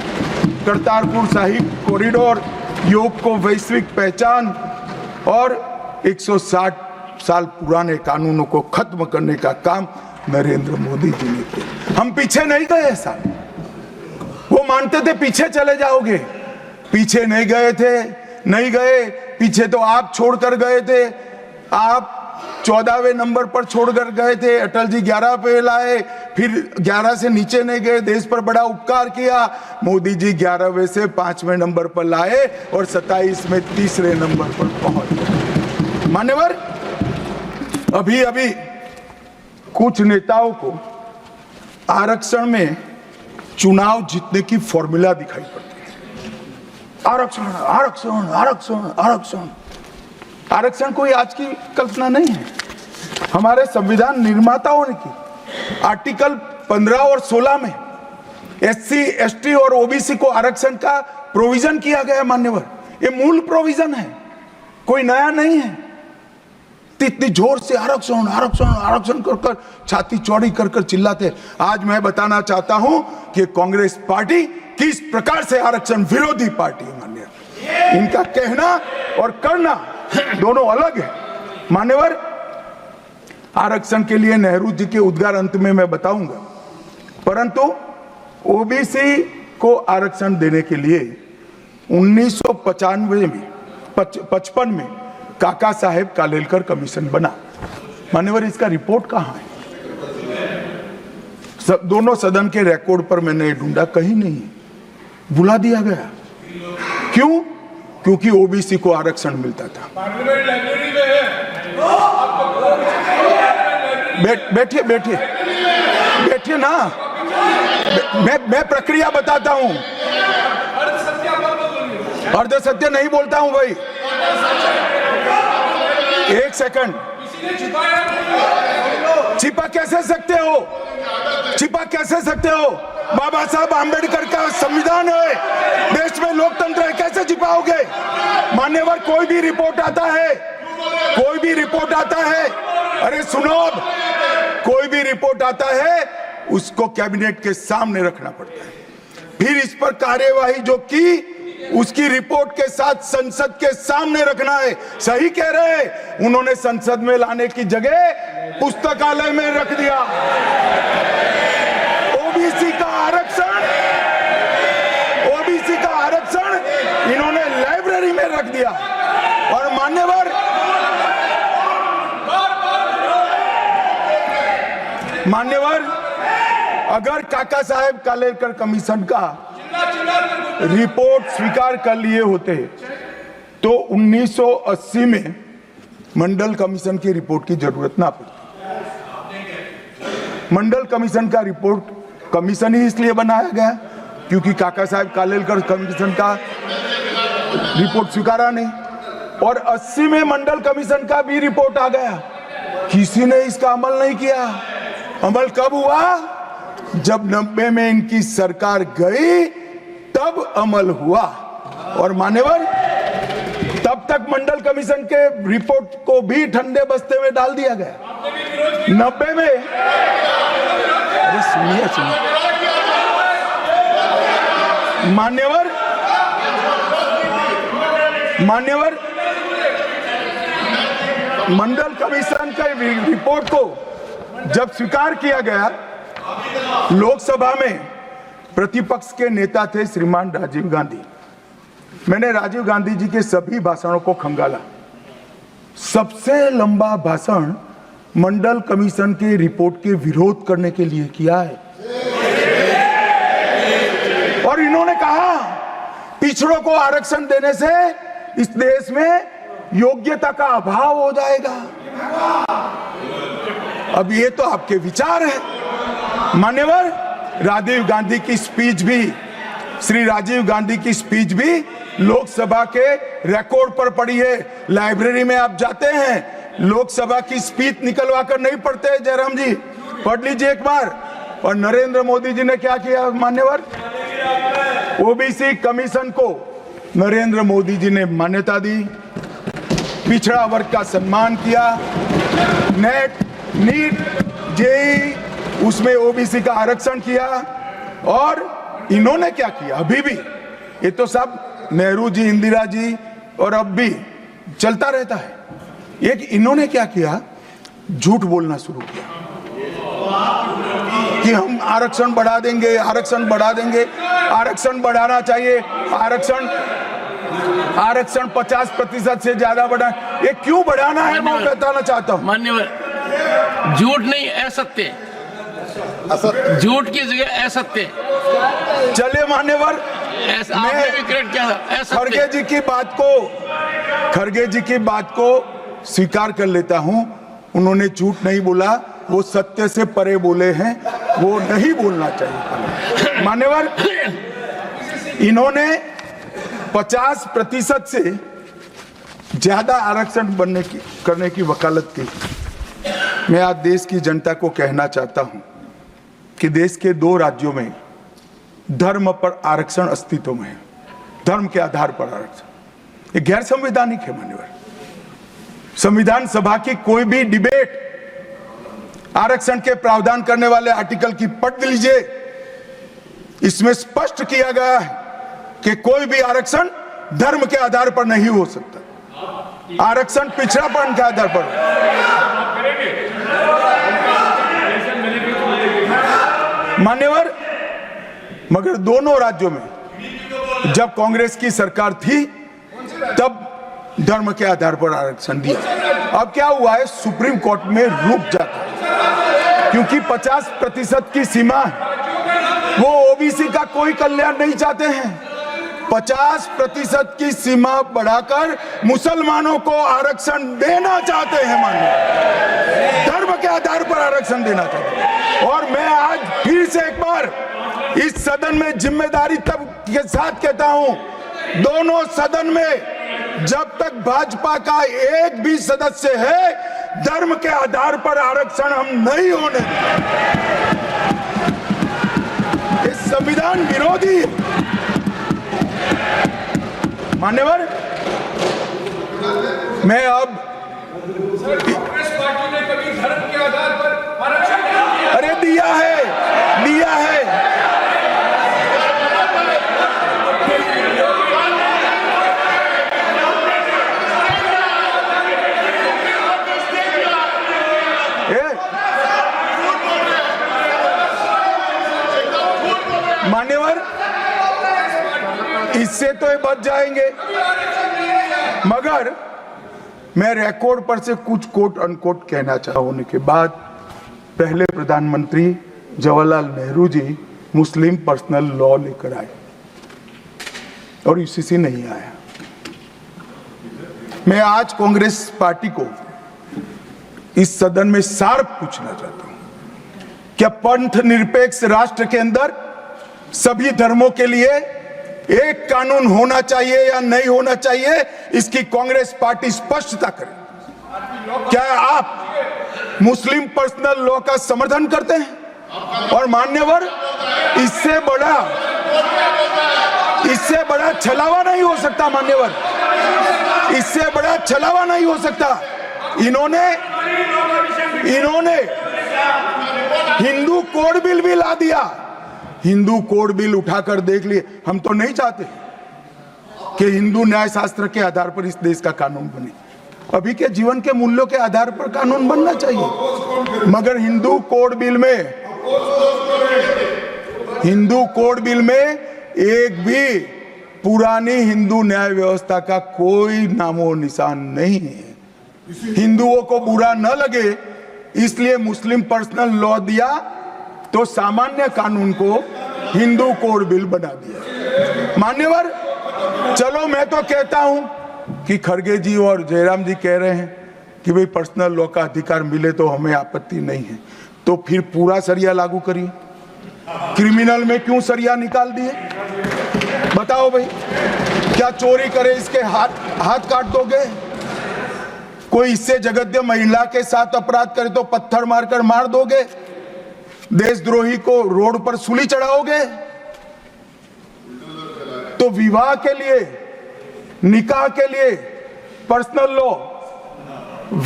करतारपुर साहिब कॉरिडोर, योग को वैश्विक पहचान और 160 साल पुराने कानूनों को खत्म करने का काम नरेंद्र मोदी जी ने किया। हम पीछे नहीं गए, ऐसा वो मानते थे पीछे चले जाओगे, पीछे नहीं गए। पीछे तो आप छोड़कर गए थे, आप 14वें नंबर पर छोड़कर गए थे, अटल जी 11 पे लाए, फिर 11 से नीचे नहीं गए, देश पर बड़ा उपकार किया। मोदी जी 11वें से 5वें नंबर पर लाए और 27 में 3रे नंबर पर पहुंच गए। मान्यवर अभी कुछ नेताओं को आरक्षण में चुनाव जीतने की फॉर्मूला दिखाई पड़ती है। आरक्षण आरक्षण आरक्षण आरक्षण आरक्षण कोई आज की कल्पना नहीं है, हमारे संविधान निर्माताओं ने की। आर्टिकल 15 और 16 में SC, ST और OBC को आरक्षण का प्रोविजन किया गया। मान्यवर ये मूल प्रोविजन है, कोई नया नहीं है। इतनी जोर से आरक्षण आरक्षण आरक्षण कर छाती चौड़ी कर चिल्लाते। आज मैं बताना चाहता हूं कि कांग्रेस पार्टी किस प्रकार से आरक्षण विरोधी पार्टी है। मान्यवर इनका कहना और करना दोनों अलग है। मान्यवर आरक्षण के लिए नेहरू जी के उद्गार अंत में मैं बताऊंगा, परंतु ओबीसी को आरक्षण देने के लिए 1955 में काका साहेब कालेलकर कमीशन बना। मान्यवर इसका रिपोर्ट कहां है? दोनों सदन के रिकॉर्ड पर मैंने ढूंढा, कहीं नहीं, बुला दिया गया। क्यों? क्योंकि ओबीसी को आरक्षण मिलता था। लाइब्रेरी में है। बैठिए ना, मैं प्रक्रिया बताता हूं। अर्ध सत्य नहीं बोलता हूं भाई। एक सेकंड, छिपा कैसे सकते हो? बाबा साहब आंबेडकर का संविधान है, देश में लोकतंत्र है, कैसे छिपाओगे? मान्यवर कोई भी रिपोर्ट आता है, अरे सुनो, कोई भी रिपोर्ट आता है उसको कैबिनेट के सामने रखना पड़ता है, फिर इस पर कार्यवाही जो की उसकी रिपोर्ट के साथ संसद के सामने रखना है। सही कह रहे हैं, उन्होंने संसद में लाने की जगह पुस्तकालय में रख दिया। ओबीसी का आरक्षण इन्होंने लाइब्रेरी में रख दिया। और मान्यवर अगर काका साहेब कालेलकर कमीशन का रिपोर्ट स्वीकार कर लिए होते तो 1980 में मंडल कमीशन की रिपोर्ट की जरूरत ना पड़ती। मंडल कमीशन का रिपोर्ट कमीशन ही इसलिए बनाया गया क्योंकि काका साहेब कालेलकर कमीशन का रिपोर्ट स्वीकारा नहीं। और 80 में मंडल कमीशन का भी रिपोर्ट आ गया, किसी ने इसका अमल नहीं किया। अमल कब हुआ? जब 90 में इनकी सरकार गई तब अमल हुआ। और मान्यवर, तब तक मंडल कमीशन के रिपोर्ट को भी ठंडे बस्ते में डाल दिया गया। 90 में, अरे सुनिए मान्यवर, मंडल कमीशन के रिपोर्ट को जब स्वीकार किया गया, लोकसभा में प्रतिपक्ष के नेता थे श्रीमान राजीव गांधी। मैंने राजीव गांधी जी के सभी भाषणों को खंगाला। सबसे लंबा भाषण मंडल कमीशन के रिपोर्ट के विरोध करने के लिए किया है। और इन्होंने कहा पिछड़ों को आरक्षण देने से इस देश में योग्यता का अभाव हो जाएगा। अब ये तो आपके विचार है। मान्यवर, राजीव गांधी की स्पीच भी, श्री राजीव गांधी की स्पीच भी लोकसभा के रिकॉर्ड पर पड़ी है। लाइब्रेरी में आप जाते हैं, लोकसभा की स्पीच निकलवा कर नहीं पढ़ते। जयराम जी, पढ़ लीजिए एक बार। और नरेंद्र मोदी जी ने क्या किया मान्यवर? ओबीसी कमीशन को नरेंद्र मोदी जी ने मान्यता दी, पिछड़ा वर्ग का सम्मान किया, नेट, नीट, जेई, उसमें ओबीसी का आरक्षण किया। और इन्होंने क्या किया? अभी भी ये तो सब नेहरू जी, इंदिरा जी और अब भी चलता रहता है। एक इन्होंने क्या किया? झूठ बोलना शुरू किया कि हम आरक्षण बढ़ा देंगे, आरक्षण बढ़ा देंगे, आरक्षण बढ़ाना चाहिए, आरक्षण 50% से ज्यादा बढ़ा। ये क्यों बढ़ाना है मैं बताना चाहता हूं। मान्यवर, झूठ नहीं, असत्य, झूठ की जगह असत्य। चलिए मान्यवर, आपने भी क्रेडिट किया था। खड़गे जी की बात को स्वीकार कर लेता हूं। उन्होंने झूठ नहीं बोला, वो सत्य से परे बोले हैं, वो नहीं बोलना चाहिए। मान्यवर, इन्होंने 50% से ज्यादा आरक्षण करने की वकालत की। मैं आज देश की जनता को कहना चाहता हूं कि देश के 2 राज्यों में धर्म पर आरक्षण अस्तित्व में है। धर्म के आधार पर आरक्षण ये गैर संवैधानिक है। मान्यवर, संविधान सभा की कोई भी डिबेट आरक्षण के प्रावधान करने वाले आर्टिकल की पढ़ लीजिए। इसमें स्पष्ट किया गया है कि कोई भी आरक्षण धर्म के आधार पर नहीं हो सकता। आरक्षण पिछड़ापन के आधार पर। मान्यवर, मगर दोनों राज्यों में जब कांग्रेस की सरकार थी तब धर्म के आधार पर आरक्षण दिया। अब क्या हुआ है? सुप्रीम कोर्ट में रुक जाता है, क्योंकि 50% की सीमा है। वो ओबीसी का कोई कल्याण नहीं चाहते हैं। 50% की सीमा बढ़ाकर मुसलमानों को आरक्षण देना चाहते हैं। मानिए, धर्म के आधार पर आरक्षण देना चाहते हैं। और मैं आज फिर से एक बार इस सदन में जिम्मेदारी तब के साथ कहता हूं, दोनों सदन में जब तक भाजपा का एक भी सदस्य है, धर्म के आधार पर आरक्षण हम नहीं होने देंगे। ये संविधान विरोधी है। मान्यवर, मैं अब कांग्रेस पार्टी ने कभी धर्म के आधार पर आरक्षण अरे दिया है। मान्यवर, इससे तो ये बच जाएंगे, मगर मैं रिकॉर्ड पर से कुछ कोट अनकोट कहना चाहता होने के बाद, पहले प्रधानमंत्री जवाहरलाल नेहरू जी मुस्लिम पर्सनल लॉ लेकर आए और यूसीसी नहीं आया। मैं आज कांग्रेस पार्टी को इस सदन में सार्थ पूछना चाहता हूं, क्या पंथ निरपेक्ष राष्ट्र के अंदर सभी धर्मों के लिए एक कानून होना चाहिए या नहीं होना चाहिए, इसकी कांग्रेस पार्टी स्पष्टता करे। क्या आप मुस्लिम पर्सनल लॉ का समर्थन करते हैं? और मान्यवर, इससे बड़ा छलावा नहीं हो सकता मान्यवर, इससे बड़ा छलावा नहीं हो सकता। इन्होंने हिंदू कोड बिल भी ला दिया। हिंदू कोड बिल उठाकर देख लिए। हम तो नहीं चाहते कि हिंदू न्याय शास्त्र के आधार पर इस देश का कानून बने, अभी के जीवन के मूल्यों के आधार पर कानून बनना चाहिए। मगर हिंदू कोड बिल में एक भी पुरानी हिंदू न्याय व्यवस्था का कोई नामो निशान नहीं है। हिंदुओं को बुरा न लगे इसलिए मुस्लिम पर्सनल लॉ दिया, तो सामान्य कानून को हिंदू कोड बिल बना दिया। मान्यवर, चलो मैं तो कहता हूं कि खड़गे जी और जयराम जी कह रहे हैं कि भाई पर्सनल लॉ का अधिकार मिले तो हमें आपत्ति नहीं है, तो फिर पूरा सरिया लागू करिए। क्रिमिनल में क्यों सरिया निकाल दिए? बताओ भाई, क्या चोरी करे इसके हाथ काट दोगे? कोई इससे जगद्य महिला के साथ अपराध करे तो पत्थर मारकर मार दोगे? देशद्रोही को रोड पर सूली चढ़ाओगे? तो विवाह के लिए, निकाह के लिए पर्सनल लॉ,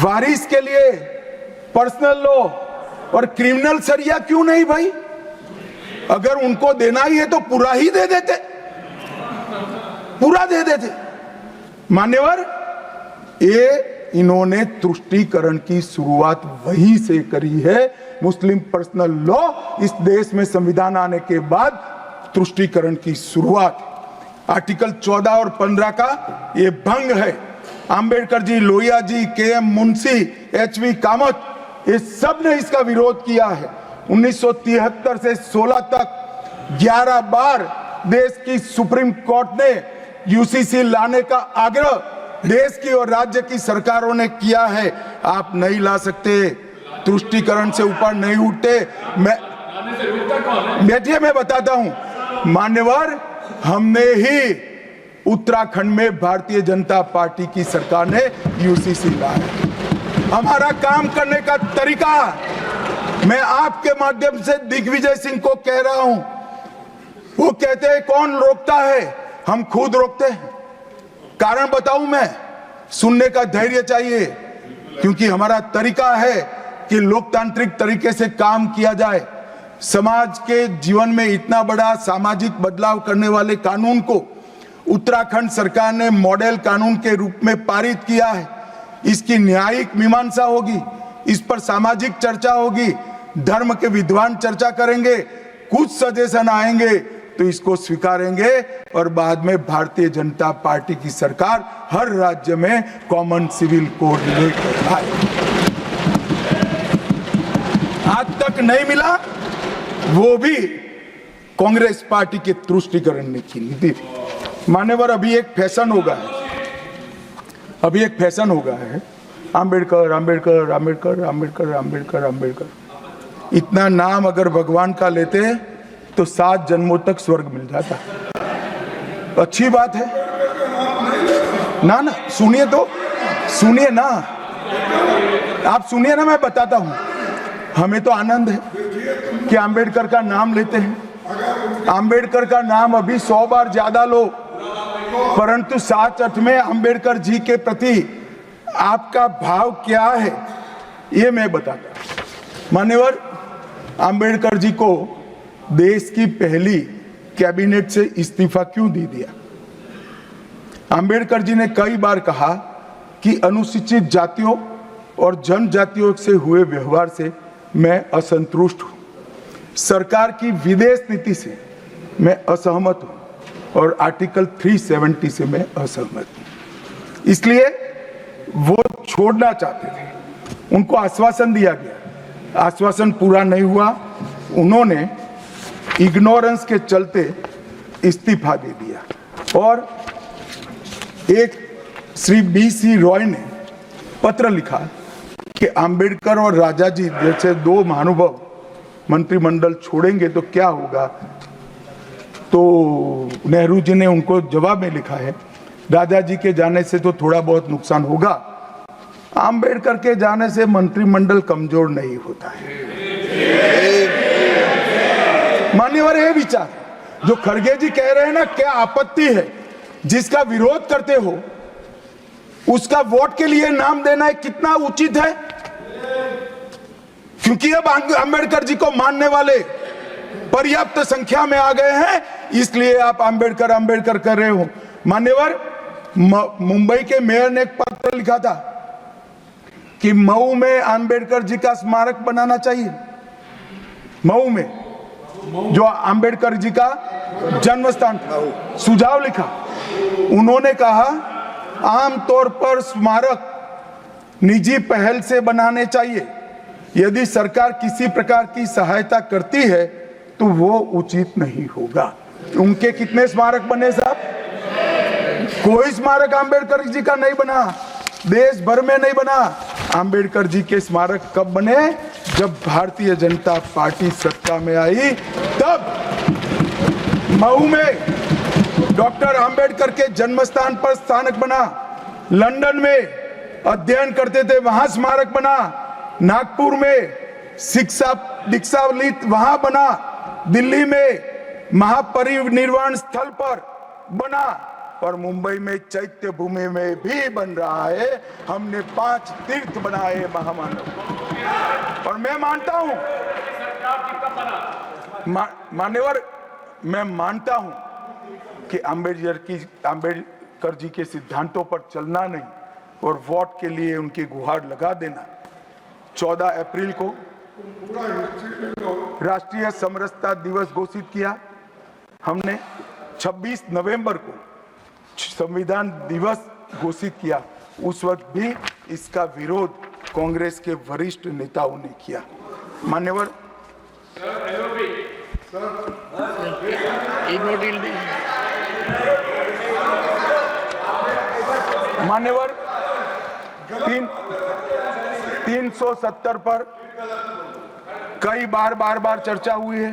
वारिस के लिए पर्सनल लॉ और क्रिमिनल सरिया क्यों नहीं भाई? अगर उनको देना ही है तो पूरा ही दे देते, पूरा दे देते। मान्यवर, ये इन्होंने तुष्टीकरण की शुरुआत वहीं से करी है। मुस्लिम पर्सनल लॉ इस देश में संविधान आने के बाद तुष्टीकरण की शुरुआत। आर्टिकल 14 और 15 का ये भंग है। अंबेडकर जी, लोहिया जी, के.एम. मुंशी, एच.वी. कामत, ये सब ने इसका विरोध किया है। 1973 से 16 तक 11 बार देश की सुप्रीम कोर्ट ने यूसीसी लाने का आग्रह देश की और राज्य की सरकारों ने किया है। आप नहीं ला सकते, तुष्टीकरण से ऊपर नहीं उठते। बैठिए, मैं बताता हूं। मान्यवर, हमने ही उत्तराखंड में भारतीय जनता पार्टी की सरकार ने यूसीसी लाया। हमारा काम करने का तरीका, मैं आपके माध्यम से दिग्विजय सिंह को कह रहा हूं। वो कहते हैं कौन रोकता है? हम खुद रोकते हैं। कारण बताऊं मैं? सुनने का धैर्य चाहिए, क्योंकि हमारा तरीका है कि लोकतांत्रिक तरीके से काम किया जाए। समाज के जीवन में इतना बड़ा सामाजिक बदलाव करने वाले कानून को उत्तराखंड सरकार ने मॉडल कानून के रूप में पारित किया है। इसकी न्यायिक मीमांसा होगी, इस पर सामाजिक चर्चा होगी, धर्म के विद्वान चर्चा करेंगे, कुछ सजेशन आएंगे तो इसको स्वीकारेंगे और बाद में भारतीय जनता पार्टी की सरकार हर राज्य में कॉमन सिविल कोड लेकर आए। आज तक नहीं मिला, वो भी कांग्रेस पार्टी के तुष्टीकरण ने की नीति। मान्यवर, अभी एक फैशन हो गया है, अंबेडकर अंबेडकर अंबेडकर अंबेडकर अंबेडकर अंबेडकर। इतना नाम अगर भगवान का लेते तो 7 जन्मों तक स्वर्ग मिल जाता। अच्छी बात है ना? सुनिए तो, सुनिए ना, आप सुनिए ना, मैं बताता हूं। हमें तो आनंद है कि अंबेडकर का नाम लेते हैं। अंबेडकर का नाम अभी 100 बार ज्यादा लो, परंतु साच अर्थ में अंबेडकर जी के प्रति आपका भाव क्या है ये मैं बताता हूं। मान्यवर, अंबेडकर जी को देश की पहली कैबिनेट से इस्तीफा क्यों दे दिया? अंबेडकर जी ने कई बार कहा कि अनुसूचित जातियों और जनजातियों से हुए व्यवहार से मैं असंतुष्ट हूं, सरकार की विदेश नीति से मैं असहमत हूं और आर्टिकल 370 से मैं असहमत हूं। इसलिए वो छोड़ना चाहते थे, उनको आश्वासन दिया गया, आश्वासन पूरा नहीं हुआ। उन्होंने इग्नोरेंस के चलते इस्तीफा दे दिया और एक श्री BC रॉय ने पत्र लिखा कि अंबेडकर और राजाजी जैसे 2 महानुभाव मंत्रिमंडल छोड़ेंगे तो क्या होगा? तो नेहरू जी ने उनको जवाब में लिखा है, राजा जी के जाने से तो थोड़ा बहुत नुकसान होगा, आम्बेडकर के जाने से मंत्रिमंडल कमजोर नहीं होता है। मान्यवर ये विचार जो खड़गे जी कह रहे हैं ना, क्या आपत्ति है? जिसका विरोध करते हो उसका वोट के लिए नाम देना है, कितना उचित है? क्योंकि अब अंबेडकर जी को मानने वाले पर्याप्त संख्या में आ गए हैं, इसलिए आप अंबेडकर अंबेडकर कर रहे हो। मान्यवर, मुंबई के मेयर ने एक पत्र लिखा था कि मऊ में अंबेडकर जी का स्मारक बनाना चाहिए। मऊ में जो अंबेडकर जी का जन्म स्थान था, सुझाव लिखा। उन्होंने कहा आमतौर पर स्मारक निजी पहल से बनाने चाहिए। यदि सरकार किसी प्रकार की सहायता करती है तो वो उचित नहीं होगा। उनके कितने स्मारक बने साहब? कोई स्मारक अंबेडकर जी का नहीं बना, देश भर में नहीं बना। अंबेडकर जी के स्मारक कब बने? जब भारतीय जनता पार्टी सत्ता में आई, तब मऊ में डॉक्टर अंबेडकर के जन्म स्थान पर स्मारक बना। लंदन में अध्ययन करते थे, वहां स्मारक बना। नागपुर में शिक्षा दीक्षावलित वहां बना। दिल्ली में महापरिनिर्वाण स्थल पर बना, और मुंबई में चैत्य भूमि में भी बन रहा है। हमने 5 तीर्थ बनाए महामानव। और मैं मानता हूं मान्यवर, मैं मानता हूं कि अंबेडकर जी के सिद्धांतों पर चलना नहीं और वोट के लिए उनकी गुहार लगा देना। 14 अप्रैल को राष्ट्रीय समरसता दिवस घोषित किया हमने। 26 नवंबर को संविधान दिवस घोषित किया। उस वक्त भी इसका विरोध कांग्रेस के वरिष्ठ नेताओं ने किया। मान्यवर, मान्यवर, 370 पर कई बार चर्चा हुई है।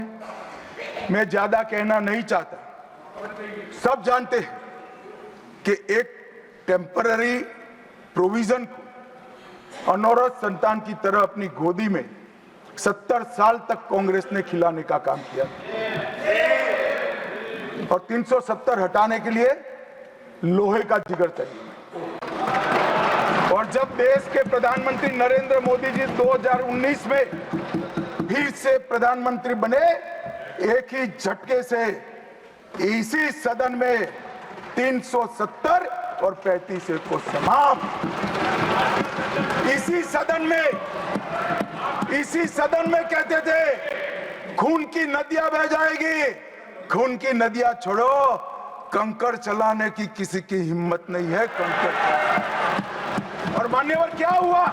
मैं ज्यादा कहना नहीं चाहता। सब जानते हैं कि एक टेम्पररी प्रोविजन को अनौरत संतान की तरह अपनी गोदी में 70 साल तक कांग्रेस ने खिलाने का काम किया, और 370 हटाने के लिए लोहे का जिगर चाहिए। और जब देश के प्रधानमंत्री नरेंद्र मोदी जी 2019 में फिर से प्रधानमंत्री बने, एक ही झटके से इसी सदन में 370 और 35 को समाप्त। इसी सदन में कहते थे खून की नदियां बह जाएगी। खून की नदियां छोड़ो, कंकड़ चलाने की किसी की हिम्मत नहीं है। कंकड़। और मान्यवर, क्या हुआ?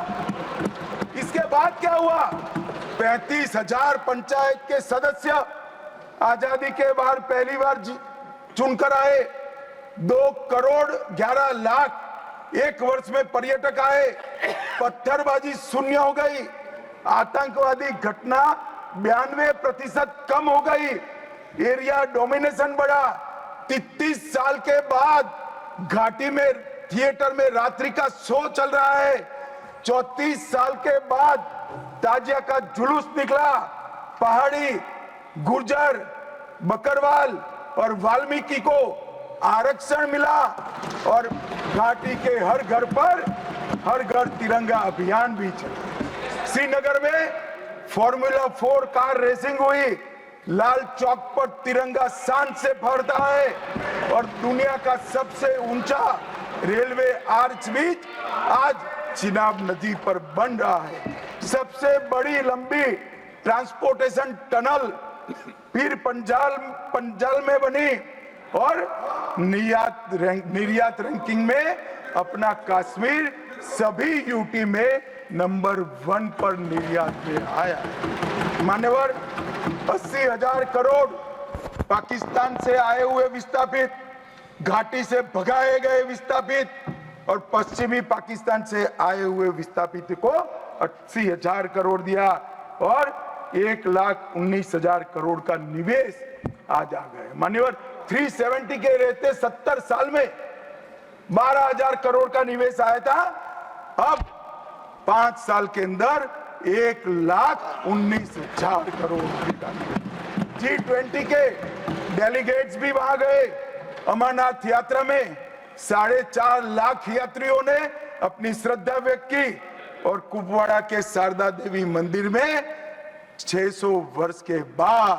इसके बाद क्या हुआ? 35,000 पंचायत के सदस्य आजादी के बाद पहली बार चुनकर आए। 2 करोड़ 11 लाख एक वर्ष में पर्यटक आए। पत्थरबाजी शून्य हो गई। आतंकवादी घटना 92% कम हो गई। एरिया डोमिनेशन बढ़ा। 33 साल के बाद घाटी में थिएटर में रात्रि का शो चल रहा है। 34 साल के बाद ताजिया का जुलूस निकला। पहाड़ी, गुर्जर, बकरवाल और वाल्मीकि को आरक्षण मिला, और घाटी के हर घर पर हर घर तिरंगा अभियान भी चला। श्रीनगर में फॉर्मूला 4 कार रेसिंग हुई। लाल चौक पर तिरंगा शान से फहरता है, और दुनिया का सबसे ऊंचा रेलवे आर्च भी आज चिनाब नदी पर बन रहा है। सबसे बड़ी लंबी ट्रांसपोर्टेशन टनल फिर पंजाल में बनी, और निर्यात रैंकिंग में अपना कश्मीर सभी यूटी में नंबर 1 पर निर्यात में आया। मान्यवर, 80,000 करोड़ पाकिस्तान से आए हुए विस्थापित, घाटी से भगाए गए विस्थापित और पश्चिमी पाकिस्तान से आए हुए विस्थापित को 80,000 करोड़ दिया, और 1,19,000 करोड़ का निवेश आज आ गए। मान्यवर 370 के रहते 70 साल में 12,000 करोड़ का निवेश आया था, अब 5 साल के अंदर 1,19,000 करोड़ का निवेश। G20 के डेलीगेट्स भी वहां गए। अमरनाथ यात्रा में 4.5 लाख यात्रियों ने अपनी श्रद्धा व्यक्त की और कुपवाड़ा के शारदा देवी मंदिर में 600 वर्ष के बाद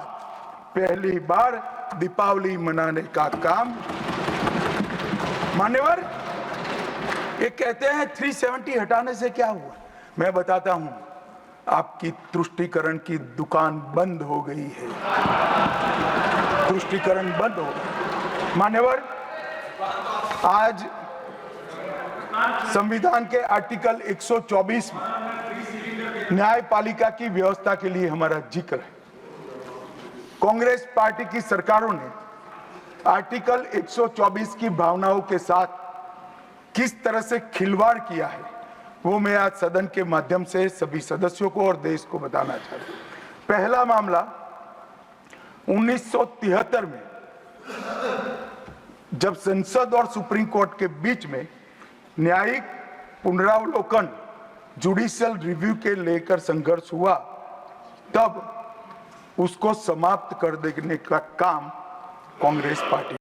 पहली बार दीपावली मनाने का काम। मान्यवर ये कहते हैं 370 हटाने से क्या हुआ, मैं बताता हूं, आपकी तुष्टीकरण की दुकान बंद हो गई है। तुष्टीकरण बंद हो गई। मान्यवर आज संविधान के आर्टिकल 124 में न्यायपालिका की व्यवस्था के लिए हमारा जिक्र है। कांग्रेस पार्टी की सरकारों ने आर्टिकल 124 की भावनाओं के साथ किस तरह से खिलवाड़ किया है वो मैं आज सदन के माध्यम से सभी सदस्यों को और देश को बताना चाहता हूं। पहला मामला 1973 में जब संसद और सुप्रीम कोर्ट के बीच में न्यायिक पुनरावलोकन जुडिशियल रिव्यू के लेकर संघर्ष हुआ, तब उसको समाप्त कर देने का काम कांग्रेस पार्टी